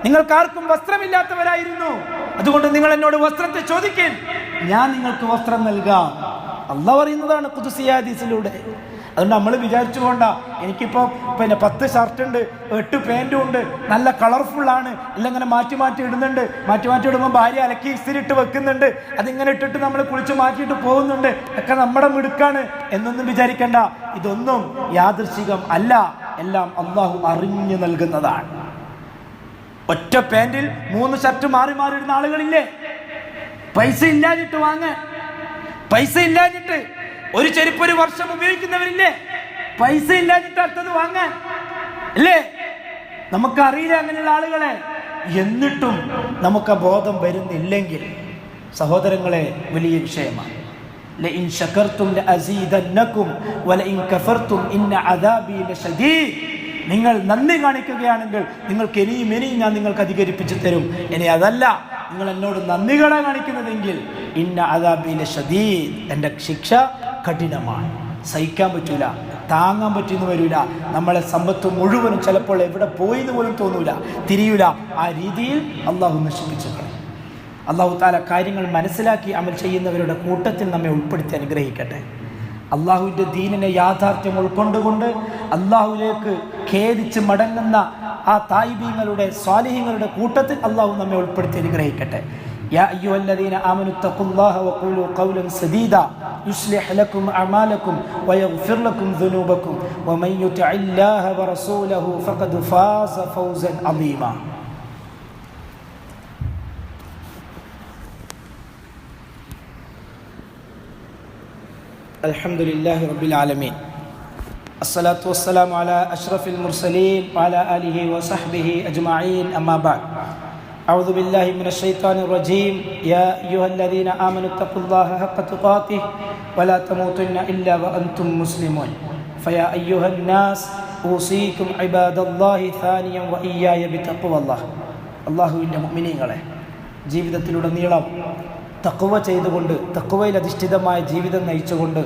നിങ്ങൾക്കാർക്കും വസ്ത്രമില്ലാത്തവരായിരുന്നു, അതുകൊണ്ട് നിങ്ങൾ എന്നോട് വസ്ത്രത്തെ ചോദിക്കാൻ ഞാൻ നിങ്ങൾക്ക് വസ്ത്രം നൽകാം. അല്ലാഹു പറയുന്നതാണ് ഖുദ്സിയായ ഹദീസിലൂടെ. അതുകൊണ്ട് നമ്മൾ വിചാരിച്ചു കൊണ്ട എനിക്കിപ്പോൾ 10 ഷർട്ട് ഉണ്ട്, 8 പാൻറ്റും ഉണ്ട്, നല്ല കളർഫുള്ളാണ്, എല്ലാം ഇങ്ങനെ മാറ്റി ഇടുന്നുണ്ട്, മാറ്റി ഇടുമ്പോൾ ഭാര്യ അലക്കി ഇസ്തിരിട്ട് വെക്കുന്നുണ്ട്, അതിങ്ങനെ ഇട്ടിട്ട് നമ്മൾ കുളിച്ച് മാറ്റിയിട്ട് പോകുന്നുണ്ട്, ഒക്കെ നമ്മുടെ മിടുക്കാണ് എന്നൊന്നും വിചാരിക്കേണ്ട. ഇതൊന്നും യാദൃശ്ചികം അല്ല, എല്ലാം അള്ളാഹു അറിഞ്ഞു നൽകുന്നതാണ്. ഒറ്റ പാൻറ്റിൽ 3 ഷർട്ട് മാറി ഇടുന്ന ആളുകളില്ലേ? പൈസ ഇല്ലാഞ്ഞിട്ട് ഒരു ചെരുപ്പ് 1 വർഷം ഉപയോഗിക്കുന്നവരില്ലേ? പൈസ ഇല്ലാഞ്ഞിട്ട് അടുത്തത് വാങ്ങാൻ അല്ലേ? നമുക്കറിയില്ല അങ്ങനെയുള്ള ആളുകളെ. എന്നിട്ടും നമുക്ക് ബോധം വരുന്നില്ലെങ്കിൽ സഹോദരങ്ങളെ വലിയ വിഷയമാണ്. ലഇൻ ശകർതും ലഅസീദന്നകും വലഇൻ കഫർതും ഇന്ന അദാബി ലശദീദ്. നിങ്ങൾ നന്ദി കാണിക്കുകയാണെങ്കിൽ നിങ്ങൾക്ക് ഇനിയും ഞാൻ നിങ്ങൾക്ക് അധികരിപ്പിച്ചു തരും. ഇനി അതല്ല, നിങ്ങൾ എന്നോട് നന്ദികളെ കാണിക്കുന്നതെങ്കിൽ ഇന്ന അദാബി ലശദീദ്, എൻ്റെ ശിക്ഷ കഠിനമാണ്, സഹിക്കാൻ പറ്റൂല, താങ്ങാൻ പറ്റിയെന്ന് വരില്ല. നമ്മളെ സമ്പത്ത് മുഴുവനും ചിലപ്പോൾ എവിടെ പോയിന്ന് പോലും തോന്നൂല, തിരിയൂല. ആ രീതിയിൽ അള്ളാഹു നശിപ്പിച്ചു കളയും. അള്ളാഹു താല കാര്യങ്ങൾ മനസ്സിലാക്കി അമൽ ചെയ്യുന്നവരുടെ കൂട്ടത്തിൽ നമ്മെ ഉൾപ്പെടുത്തി അനുഗ്രഹിക്കട്ടെ. അള്ളാഹുവിൻ്റെ ദീനിനെ യാഥാർത്ഥ്യം ഉൾക്കൊണ്ടുകൊണ്ട് അള്ളാഹുവിലേക്ക് ഖേദിച്ച് മടങ്ങുന്ന ആ തായിബീങ്ങളുടെ സ്വാലിഹീങ്ങളുടെ കൂട്ടത്തിൽ അള്ളാഹു നമ്മെ ഉൾപ്പെടുത്തി അനുഗ്രഹിക്കട്ടെ. യാ അയ്യുഹല്ലദീന ആമനു തഖുല്ലാഹ വഖൂലു ഖൗലൻ സദീദാ യുസ്ലിഹ് ലക്കും അഅമാലക്കും വയഗ്ഫിർ ലക്കും ദുനൂബക്കും വമൻ യുതിഇല്ലാഹ വറസൂലഹു ഫഖദ് ഫാസ ഫൗസൻ അളീമാ. അൽഹംദുലില്ലാഹി റബ്ബിൽ ആലമീൻ. അസ്സലാത്തു വസ്സലാമു അലാ അഷ്റഫിൽ മുർസലീൻ വഅലാ ആലിഹി വസഹ്ബിഹി അജ്മഈൻ. അമ്മാ ബഅദ്. അഊദു ബില്ലാഹി മിനശ് ശൈത്വാനിർ റജീം. യാ അയ്യുഹല്ലദീന ആമനു തഖുല്ലാഹ ഹഖ്ക തുഖാതിഹി വലാ തമൂതുന്ന ഇല്ലാ വഅൻതും മുസ്ലിമൂൻ. ഫയാ അയ്യുഹന്നാസ് ഊസീകും ഇബാദല്ലാഹി സാനിയൻ വഇയ്യായ ബിതഖ്വല്ലാഹ്. അല്ലാഹുവിൻ്റെ മുഅ്മിനീങ്ങളെ, ജീവിതത്തിലുടനീളം തഖ്വ ചെയ്തുകൊണ്ട് തഖ്വയിൽ അധിഷ്ഠിതമായ ജീവിതം നയിച്ചുകൊണ്ട്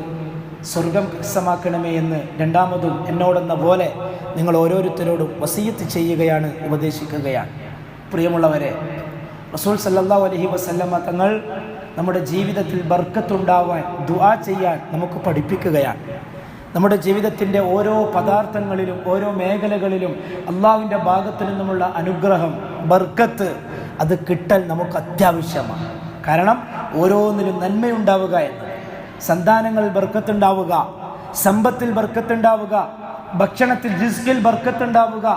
സ്വർഗം കരസ്ഥമാക്കണമേ എന്ന് രണ്ടാമതും എന്നോടെന്ന പോലെ നിങ്ങൾ ഓരോരുത്തരോടും വസിയത്ത് ചെയ്യുകയാണ്, ഉപദേശിക്കുകയാണ്. പ്രിയമുള്ളവരെ, റസൂൽ സല്ലല്ലാഹു അലൈഹി വസല്ലമ തങ്ങൾ നമ്മുടെ ജീവിതത്തിൽ ബർക്കത്തുണ്ടാവാൻ ദുആ ചെയ്യാൻ നമുക്ക് പഠിപ്പിക്കുകയാണ്. നമ്മുടെ ജീവിതത്തിൻ്റെ ഓരോ പദാർത്ഥങ്ങളിലും ഓരോ മേഖലകളിലും അള്ളാഹുവിൻ്റെ ഭാഗത്തു നിന്നുമുള്ള അനുഗ്രഹം, ബർക്കത്ത്, അത് കിട്ടൽ നമുക്ക് അത്യാവശ്യമാണ്. കാരണം ഓരോന്നിലും നന്മയുണ്ടാവുക എന്ന്, സന്താനങ്ങളിൽ ബർക്കത്തുണ്ടാവുക, സമ്പത്തിൽ ബർക്കത്തുണ്ടാവുക, ഭക്ഷണത്തിൽ റിസ്കിൽ ബർക്കത്തുണ്ടാവുക,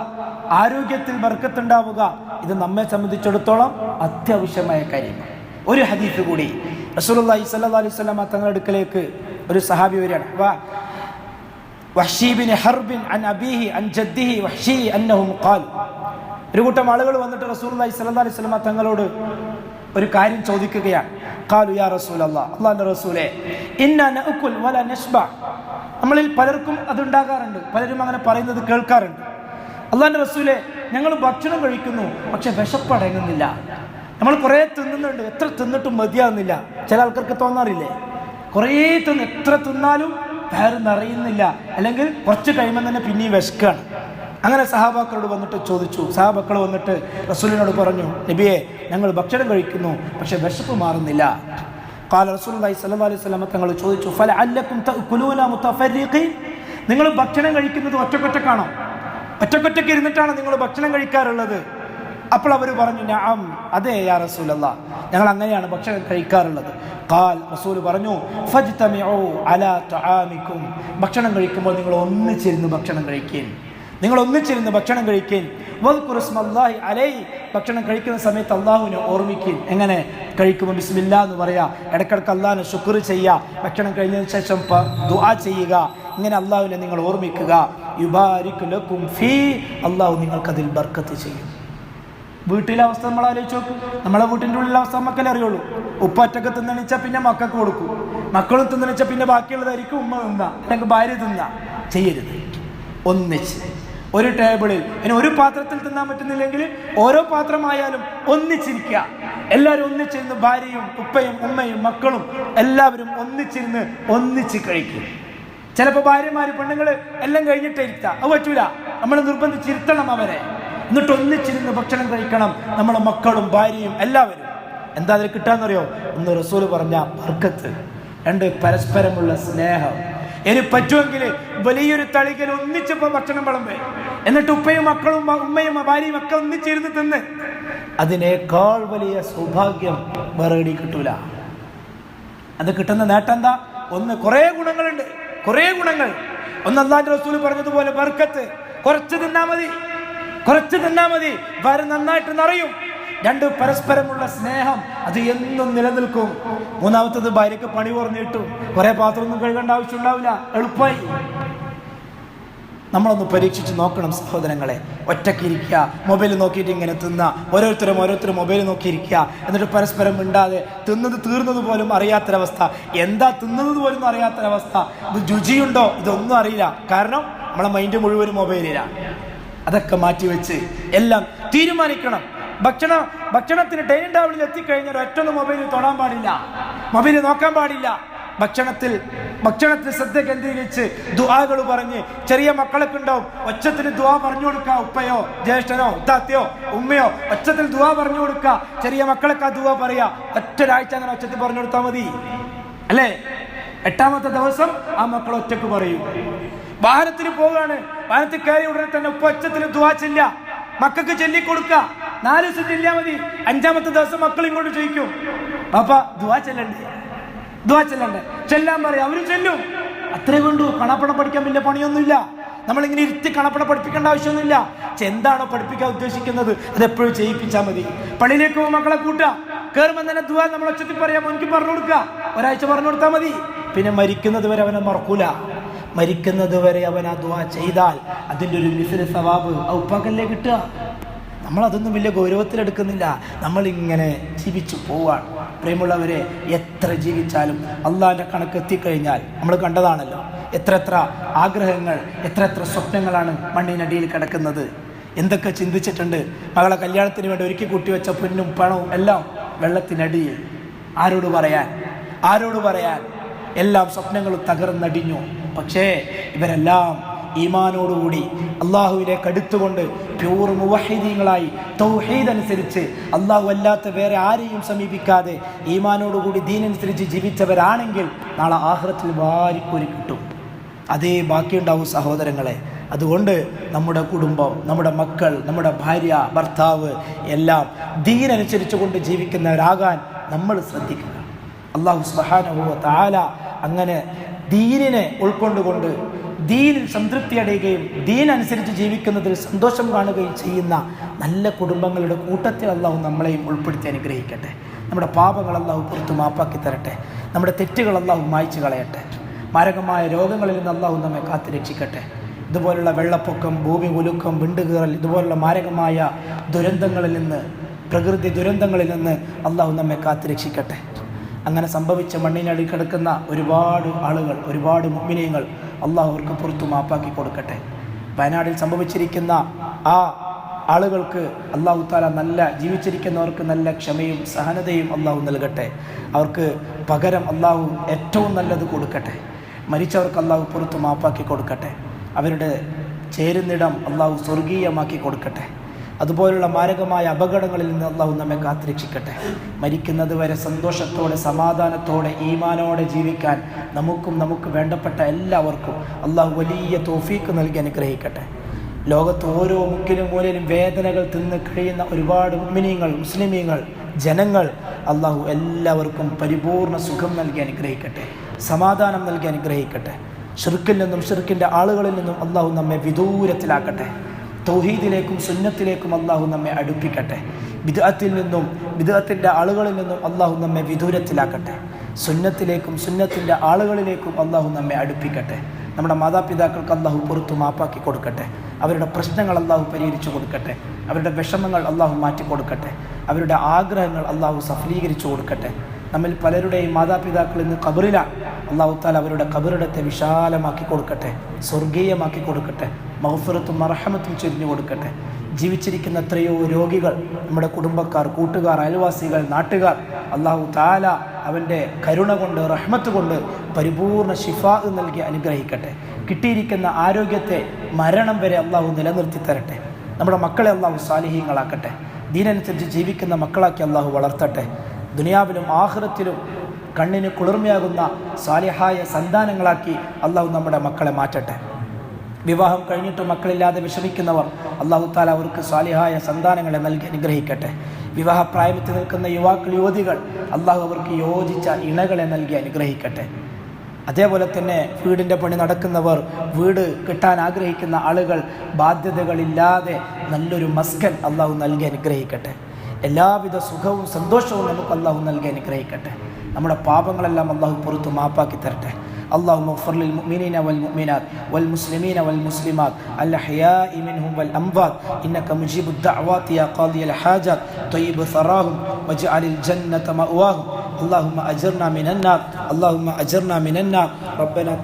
ആരോഗ്യത്തിൽ ബർക്കത്തുണ്ടാവുക, ഇത് നമ്മെ സംബന്ധിച്ചിടത്തോളം അത്യാവശ്യമായ കാര്യമാണ്. ഒരു ഹദീസ് കൂടി റസൂലുള്ളാഹി സ്വല്ലല്ലാഹു അലൈഹി വസല്ലം തങ്ങളുടെ അടുക്കലേക്ക് ഒരു സഹാബി വരികയാണ്. വഹ്ശി ബിൻ ഹർബിൻ അൻ അബീഹി അൻ ജദ്ദിഹി വഹ്ശി അന്നഹും ഖാലു. ഒരു കൂട്ടം ആളുകൾ വന്നിട്ട് റസൂലുള്ളാഹി സ്വല്ലല്ലാഹു അലൈഹി വസല്ലം തങ്ങളോട് ഒരു കാര്യം ചോദിക്കുകയാണ്. ഖാലു യാ റസൂലല്ലാഹ്, അല്ലാഹുവിൻ്റെ റസൂലേ, ഇന്നാ നഅകുൽ വലാ നശ്ബഅ. നമ്മളിൽ പലർക്കും അതുണ്ടാകാറുണ്ട്, പലരും അങ്ങനെ പറയുന്നത് കേൾക്കാറുണ്ട്. അല്ലാഹുവിൻ്റെ റസൂലേ, ഞങ്ങൾ ഭക്ഷണം കഴിക്കുന്നു, പക്ഷെ വിശപ്പടങ്ങുന്നില്ല. നമ്മൾ കുറേ തിന്നുന്നുണ്ട്, എത്ര തിന്നിട്ടും മതിയാകുന്നില്ല. ചില ആൾക്കാർക്ക് തോന്നാറില്ലേ, കുറേ തിന്ന് എത്ര തിന്നാലും വയറ് നിറയുന്നില്ല, അല്ലെങ്കിൽ കുറച്ച് കഴിയുമ്പോൾ തന്നെ പിന്നെയും വിശക്കാണ്. അങ്ങനെ സഹാബാക്കളോട് വന്നിട്ട് ചോദിച്ചു. സഹാബാക്കൾ വന്നിട്ട് റസൂലിനോട് പറഞ്ഞു, നബിയെ, ഞങ്ങൾ ഭക്ഷണം കഴിക്കുന്നു, പക്ഷെ വിശപ്പ് മാറുന്നില്ല. ഖാല റസൂലുള്ളാഹി സ്വല്ലല്ലാഹു അലൈഹി വസല്ലം തങ്ങൾ ചോദിച്ചു, ഫലഅല്ലക്കും തഅകുലൂന മുതഫർരിഖീൻ. നിങ്ങൾ ഭക്ഷണം കഴിക്കുന്നത് ഒറ്റക്കൊറ്റക്കാണോ? ഒറ്റക്കൊറ്റക്ക് ഇരുന്നിട്ടാണ് നിങ്ങൾ ഭക്ഷണം കഴിക്കാറുള്ളത്? അപ്പോൾ അവർ പറഞ്ഞു, നഅം, അതെ യാ റസൂലല്ലാഹ്, ഞങ്ങൾ അങ്ങനെയാണ് ഭക്ഷണം കഴിക്കാറുള്ളത്. ഖാൽ, റസൂൽ പറഞ്ഞു, ഫജ്തമിഉ അലാ തആമിക്കും. ഭക്ഷണം കഴിക്കുമ്പോൾ നിങ്ങൾ ഒന്നിച്ചിരുന്ന് ഭക്ഷണം കഴിക്കുകയും, നിങ്ങൾ ഒന്നിച്ചിരുന്ന് ഭക്ഷണം കഴിക്കുകയും, വദ്കുറു ഇസ്മല്ലാഹി അലൈഹി, ഭക്ഷണം കഴിക്കുന്ന സമയത്ത് അള്ളാഹുവിനെ ഓർമ്മിക്കുകയും. എങ്ങനെ കഴിക്കുമ്പോൾ ബിസ്മില്ലാ എന്ന് പറയുക, ഇടയ്ക്കിടയ്ക്ക് അള്ളാഹിനെ ശുക്ർ ചെയ്യുക, ഭക്ഷണം കഴിഞ്ഞതിന് ശേഷം ദുആ ചെയ്യുക. ഇങ്ങനെ അള്ളാഹുവിനെ നിങ്ങൾ ഓർമ്മിക്കുക. യുബാരിക് ലക്കും ഫീ, അള്ളാഹു നിങ്ങൾക്കതിൽ ബർക്കത്ത് ചെയ്യും. വീട്ടിലെ അവസ്ഥ നമ്മൾ ആലോചിച്ച് നോക്കും. നമ്മളെ വീട്ടിൻ്റെ ഉള്ളിലെ അവസ്ഥ നമുക്കല്ലേ അറിയുള്ളൂ. ഉപ്പ ഒറ്റക്ക് തിന്നണിച്ചാൽ പിന്നെ മക്കൾക്ക് കൊടുക്കും, മക്കളും തിന്നണിച്ചാൽ പിന്നെ ബാക്കിയുള്ളതായിരിക്കും ഉമ്മ തിന്ന, അല്ലെങ്കിൽ ഭാര്യ തിന്ന. ചെയ്യരുത്. ഒന്നിച്ച് ഒരു ടേബിളിൽ, ഇനി ഒരു പാത്രത്തിൽ തിന്നാൻ പറ്റുന്നില്ലെങ്കിൽ ഓരോ പാത്രമായാലും ഒന്നിച്ചിരിക്കുക. എല്ലാവരും ഒന്നിച്ചിരുന്ന്, ഭാര്യയും ഉപ്പയും ഉമ്മയും മക്കളും എല്ലാവരും ഒന്നിച്ചിരുന്ന് ഒന്നിച്ച് കഴിക്കും. ചിലപ്പോൾ ഭാര്യമാര് പെണ്ണുങ്ങൾ എല്ലാം കഴിഞ്ഞിട്ട് ഇരുത്താം, അത് പറ്റൂല. നമ്മൾ നിർബന്ധിച്ചിരുത്തണം അവരെ. എന്നിട്ട് ഒന്നിച്ചിരുന്ന് ഭക്ഷണം കഴിക്കണം, നമ്മളെ മക്കളും ഭാര്യയും എല്ലാവരും. എന്താ അതിൽ കിട്ടാന്നറിയോ? ഒന്ന് റസൂല് പറഞ്ഞ ബർക്കത്ത്, രണ്ട് പരസ്പരമുള്ള സ്നേഹം. ഇനി പറ്റുമെങ്കിൽ വലിയൊരു തളികയിൽ ഒന്നിച്ചപ്പോൾ ഭക്ഷണം വിളമ്പേ, എന്നിട്ട് ഉപ്പയും മക്കളും ഉമ്മയും ഭാര്യയും ഒക്കെ ഒന്നിച്ചിരുന്ന് തിന്ന്. അതിനേക്കാൾ വലിയ സൗഭാഗ്യം വേറെ കിട്ടൂല. അത് കിട്ടുന്ന നേട്ടം എന്താ? ഒന്ന്, കുറേ ഗുണങ്ങളുണ്ട്, കുറേ ഗുണങ്ങൾ. ഒന്ന്, അല്ലാഹുവിന്റെ റസൂൽ പറഞ്ഞതുപോലെ ബർക്കത്ത്, കുറച്ച് തിന്നാ മതി, കുറച്ച് തിന്നാ മതി, വയറ് നന്നായിട്ട് നിറയും. രണ്ട്, പരസ്പരമുള്ള സ്നേഹം, അത് എന്നും നിലനിൽക്കും. മൂന്നാമത്തത്, ഭാര്യയ്ക്ക് പണി കുറഞ്ഞിട്ടു, കുറെ പാത്രമൊന്നും കഴുകേണ്ട ആവശ്യം ഉണ്ടാവില്ല, എളുപ്പമായി. നമ്മളൊന്ന് പരീക്ഷിച്ച് നോക്കണം സഹോദരങ്ങളെ. ഒറ്റയ്ക്കിരിക്കുക, മൊബൈൽ നോക്കിയിട്ട് ഇങ്ങനെ ഓരോരുത്തരും മൊബൈൽ നോക്കിയിരിക്കുക, എന്നിട്ട് പരസ്പരം മിണ്ടാതെ തീർന്നത് പോലും അറിയാത്തൊരവസ്ഥ. എന്താ തിന്നുന്നത് പോലും അറിയാത്തൊരവസ്ഥ. ഇത് രുചിയുണ്ടോ ഇതൊന്നും അറിയില്ല. കാരണം നമ്മളെ മൈൻഡ് മുഴുവനും മൊബൈലിലാണ്. അതൊക്കെ മാറ്റിവെച്ച് എല്ലാം തീരുമാനിക്കണം. ഭക്ഷണത്തിന് ഡൈനിങ് ടേബിളിൽ എത്തിക്കഴിഞ്ഞാൽ ഒറ്റൊന്നും മൊബൈൽ തൊടാൻ പാടില്ല, മൊബൈൽ നോക്കാൻ പാടില്ല. ഭക്ഷണത്തിൽ ശ്രദ്ധ കേന്ദ്രീകരിച്ച് ദുആകൾ പറഞ്ഞ്, ചെറിയ മക്കളൊക്കെ ഉണ്ടാവും, ഒച്ചത്തിൽ ദുആ പറഞ്ഞു കൊടുക്കുക. ഉപ്പയോ ജ്യേഷ്ഠനോ ഉത്താത്തയോ ഉമ്മയോ ഒച്ചത്തിൽ ദുആ പറഞ്ഞു കൊടുക്കുക. ചെറിയ മക്കളൊക്കെ ആ ദുആ പറയാ. ഒറ്റൊരാഴ്ച അങ്ങനെ ഒച്ചത്തിൽ പറഞ്ഞു കൊടുത്താൽ മതി അല്ലേ? 8ാമത്തെ ദിവസം ആ മക്കൾ ഒറ്റക്ക് പറയും. വാഹനത്തിന് പോവുകയാണ്, വാഹനത്തിൽ കയറി ഉടനെ തന്നെ ഉപ്പ ഒച്ചത്തിൽ ദുആ ചെല്ല, മക്കൾക്ക് ചൊല്ലിക്കൊടുക്കുക. 4 ദിവസം ചെല്ലിയാൽ മതി. 5ാമത്തെ ദിവസം മക്കൾ ഇങ്ങോട്ട് ചോദിക്കും, പാപ്പ ദുആ ചെല്ലണ്ടേ ചെല്ലാൻ പറയാം. അവരും ചെല്ലും. അത്രേ വേണ്ടൂ. കണപ്പണം പഠിക്കാൻ വലിയ പണിയൊന്നുമില്ല. നമ്മളിങ്ങനെ ഇരുത്തി കണപ്പണം പഠിപ്പിക്കേണ്ട ആവശ്യമൊന്നുമില്ല. എന്താണോ പഠിപ്പിക്കാൻ ഉദ്ദേശിക്കുന്നത് അതെപ്പോഴും ചെയ്യിപ്പിച്ചാൽ മതി. പള്ളിയിലേക്ക് പോകുമ്പോൾ മക്കളെ കൂട്ടുക, കയറുമ്പോൾ തന്നെ ദുആ നമ്മൾ ഒച്ചത്തിൽ പറയാം, എനിക്ക് പറഞ്ഞു കൊടുക്കുക. ഒരാഴ്ച പറഞ്ഞു കൊടുത്താൽ മതി. പിന്നെ മരിക്കുന്നത് വരെ അവനെ മറക്കൂല. മരിക്കുന്നത് വരെ അവൻ ആ ദുആ ചെയ്താൽ അതിൻ്റെ ഒരു മിസ്ല സവാബ് ഉപ്പാക്കല്ലേ കിട്ടുക. നമ്മളതൊന്നും വലിയ ഗൗരവത്തിലെടുക്കുന്നില്ല. നമ്മളിങ്ങനെ ജീവിച്ചു പോവാണ്. പ്രിയമുള്ളവരെ, എത്ര ജീവിച്ചാലും അള്ളാഹിൻ്റെ കണക്ക് എത്തിക്കഴിഞ്ഞാൽ നമ്മൾ കണ്ടതാണല്ലോ, എത്ര ആഗ്രഹങ്ങൾ, എത്ര സ്വപ്നങ്ങളാണ് മണ്ണിനടിയിൽ കിടക്കുന്നത്. എന്തൊക്കെ ചിന്തിച്ചിട്ടുണ്ട്. മകളെ കല്യാണത്തിന് വേണ്ടി ഒരുക്കി കൂട്ടിവെച്ച പൊന്നും പണവും എല്ലാം വെള്ളത്തിനടിയിൽ. ആരോട് പറയാൻ? എല്ലാം സ്വപ്നങ്ങളും തകർന്നടിഞ്ഞു. പക്ഷേ ഇവരെല്ലാം ഈമാനോടുകൂടി അള്ളാഹുവിലേക്ക് അടുത്തുകൊണ്ട് പ്യൂർ മുവഹിദീങ്ങളായി തൗഹീദ് അനുസരിച്ച് അള്ളാഹു അല്ലാത്ത വേറെ ആരെയും സമീപിക്കാതെ ഈമാനോടുകൂടി ദീനനുസരിച്ച് ജീവിച്ചവരാണെങ്കിൽ നാളെ ആഖിറത്തിൽ വാരിക്കോരി കിട്ടും. അതേ ബാക്കിയുണ്ടാവും സഹോദരങ്ങളെ. അതുകൊണ്ട് നമ്മുടെ കുടുംബം, നമ്മുടെ മക്കൾ, നമ്മുടെ ഭാര്യ, ഭർത്താവ് എല്ലാം ദീനനുസരിച്ച് കൊണ്ട് ജീവിക്കുന്നവരാകാൻ നമ്മൾ ശ്രദ്ധിക്കുക. അള്ളാഹു സുബ്ഹാനഹു വ തആല അങ്ങനെ ദീനിനെ ഉൾക്കൊണ്ടുകൊണ്ട് ദീനിൽ സംതൃപ്തി അടയുകയും ദീനനുസരിച്ച് ജീവിക്കുന്നതിൽ സന്തോഷം കാണുകയും ചെയ്യുന്ന നല്ല കുടുംബങ്ങളുടെ കൂട്ടത്തിൽ അള്ളാഹു നമ്മളെയും ഉൾപ്പെടുത്തി അനുഗ്രഹിക്കട്ടെ. നമ്മുടെ പാപങ്ങൾ അള്ളാഹു പുറത്ത് മാപ്പാക്കി തരട്ടെ. നമ്മുടെ തെറ്റുകൾ അള്ളാഹു മായ്ച്ചു കളയട്ടെ. മാരകമായ രോഗങ്ങളിൽ നിന്ന് അള്ളാഹു നമ്മെ കാത്തു രക്ഷിക്കട്ടെ. ഇതുപോലുള്ള വെള്ളപ്പൊക്കം, ഭൂമി കുലുക്കം, വിണ്ടുകീറൽ, ഇതുപോലുള്ള മാരകമായ ദുരന്തങ്ങളിൽ നിന്ന്, പ്രകൃതി ദുരന്തങ്ങളിൽ നിന്ന് അള്ളാഹു നമ്മെ കാത്തു രക്ഷിക്കട്ടെ. അങ്ങനെ സംഭവിച്ച മണ്ണിനടി കിടക്കുന്ന ഒരുപാട് ആളുകൾ, ഒരുപാട് മുഅ്മിനീങ്ങൾ അള്ളാഹു അവർക്ക് പുറത്തു മാപ്പാക്കി കൊടുക്കട്ടെ. വയനാട്ടിൽ സംഭവിച്ചിരിക്കുന്ന ആ ആളുകൾക്ക് അള്ളാഹു താല ജീവിച്ചിരിക്കുന്നവർക്ക് നല്ല ക്ഷമയും സഹനതയും അള്ളാഹു നൽകട്ടെ. അവർക്ക് പകരം അള്ളാഹു ഏറ്റവും നല്ലത് കൊടുക്കട്ടെ. മരിച്ചവർക്ക് അള്ളാഹു പുറത്തു മാപ്പാക്കി കൊടുക്കട്ടെ. അവരുടെ ചേരുന്നിടം അള്ളാഹു സ്വർഗീയമാക്കി കൊടുക്കട്ടെ. അതുപോലുള്ള മാരകമായ അപകടങ്ങളിൽ നിന്ന് അള്ളാഹു നമ്മെ കാത്തുരക്ഷിക്കട്ടെ. മരിക്കുന്നത് വരെ സന്തോഷത്തോടെ, സമാധാനത്തോടെ, ഈമാനോടെ ജീവിക്കാൻ നമുക്ക് വേണ്ടപ്പെട്ട എല്ലാവർക്കും അള്ളാഹു വലിയ തൗഫീക്ക് നൽകി അനുഗ്രഹിക്കട്ടെ. ലോകത്ത് ഓരോ മുക്കിലും മൂലയിലും വേദനകൾ തിന്ന് കഴിയുന്ന ഒരുപാട് മുഅ്മിനീങ്ങൾ, മുസ്ലിമീങ്ങൾ, ജനങ്ങൾ അള്ളാഹു എല്ലാവർക്കും പരിപൂർണ സുഖം നൽകി അനുഗ്രഹിക്കട്ടെ, സമാധാനം നൽകി അനുഗ്രഹിക്കട്ടെ. ശിർക്കിൽ നിന്നും ശിർക്കിൻ്റെ ആളുകളിൽ നിന്നും അള്ളാഹു നമ്മെ വിദൂരത്തിലാക്കട്ടെ. തൗഹീദിലേക്കും സുന്നത്തിലേക്കും അള്ളാഹു നമ്മെ അടുപ്പിക്കട്ടെ. ബിദ്അത്തിൽ നിന്നും ബിദ്അത്തിൻ്റെ ആളുകളിൽ നിന്നും അള്ളാഹു നമ്മെ വിദൂരത്തിലാക്കട്ടെ. സുന്നത്തിലേക്കും സുന്നത്തിൻ്റെ ആളുകളിലേക്കും അള്ളാഹു നമ്മെ അടുപ്പിക്കട്ടെ. നമ്മുടെ മാതാപിതാക്കൾക്ക് അള്ളാഹു പുറത്തു മാപ്പാക്കി കൊടുക്കട്ടെ. അവരുടെ പ്രശ്നങ്ങൾ അള്ളാഹു പരിഹരിച്ചു കൊടുക്കട്ടെ. അവരുടെ വിഷമങ്ങൾ അള്ളാഹു മാറ്റിക്കൊടുക്കട്ടെ. അവരുടെ ആഗ്രഹങ്ങൾ അള്ളാഹു സഫലീകരിച്ചു കൊടുക്കട്ടെ. നമ്മിൽ പലരുടെയും മാതാപിതാക്കൾ ഇന്ന് ഖബറിലാണ്. അള്ളാഹു താല അവരുടെ ഖബറിടത്തെ വിശാലമാക്കി കൊടുക്കട്ടെ, സ്വർഗീയമാക്കി കൊടുക്കട്ടെ. മഗ്ഫിറത്തും മർഹമത്തും ചൊരിഞ്ഞു കൊടുക്കട്ടെ. ജീവിച്ചിരിക്കുന്ന എത്രയോ രോഗികൾ, നമ്മുടെ കുടുംബക്കാർ, കൂട്ടുകാർ, അയൽവാസികൾ, നാട്ടുകാർ, അള്ളാഹു താല അവൻ്റെ കരുണ കൊണ്ട്, റഹ്മത്ത് കൊണ്ട് പരിപൂർണ ശിഫാ നൽകി അനുഗ്രഹിക്കട്ടെ. കിട്ടിയിരിക്കുന്ന ആരോഗ്യത്തെ മരണം വരെ അള്ളാഹു നിലനിർത്തി തരട്ടെ. നമ്മുടെ മക്കളെ അള്ളാഹു സാലിഹീങ്ങളാക്കട്ടെ. ദീനനുസരിച്ച് ജീവിക്കുന്ന മക്കളാക്കി അള്ളാഹു വളർത്തട്ടെ. ദുനിയാവിലും ആഖിറത്തിലും കണ്ണിന് കുളിർമയാകുന്ന സാലിഹായ സന്താനങ്ങളാക്കി അള്ളാഹു നമ്മുടെ മക്കളെ മാറ്റട്ടെ. വിവാഹം കഴിഞ്ഞിട്ട് മക്കളില്ലാതെ വിഷമിക്കുന്നവർ അള്ളാഹു താല അവർക്ക് സാലിഹായ സന്താനങ്ങളെ നൽകി അനുഗ്രഹിക്കട്ടെ. വിവാഹപ്രായത്തിൽ നിൽക്കുന്ന യുവാക്കൾ, യുവതികൾ അള്ളാഹു അവർക്ക് യോജിച്ച ഇണകളെ നൽകി അനുഗ്രഹിക്കട്ടെ. അതേപോലെ തന്നെ വീടിൻ്റെ പണി നടക്കുന്നവർ, വീട് കിട്ടാൻ ആഗ്രഹിക്കുന്ന ആളുകൾ ബാധ്യതകളില്ലാതെ നല്ലൊരു മസ്കൻ അള്ളാഹു നൽകി അനുഗ്രഹിക്കട്ടെ. എല്ലാവിധ സുഖവും സന്തോഷവും നമുക്ക് അള്ളാഹു നൽകി അനുഗ്രഹിക്കട്ടെ. നമ്മുടെ പാപങ്ങളെല്ലാം അള്ളാഹു പുറത്തു മാപ്പാക്കി തരട്ടെ. اللهم اغفر للمؤمنين والمؤمنات والمسلمين والمسلمات الأحياء منهم والأموات إنك مجيب الدعوات يا قاضي الحاجات طيب ثراهم واجعل الجنة مأواهم اللهم أجرنا من النار اللهم أجرنا من النار ربنا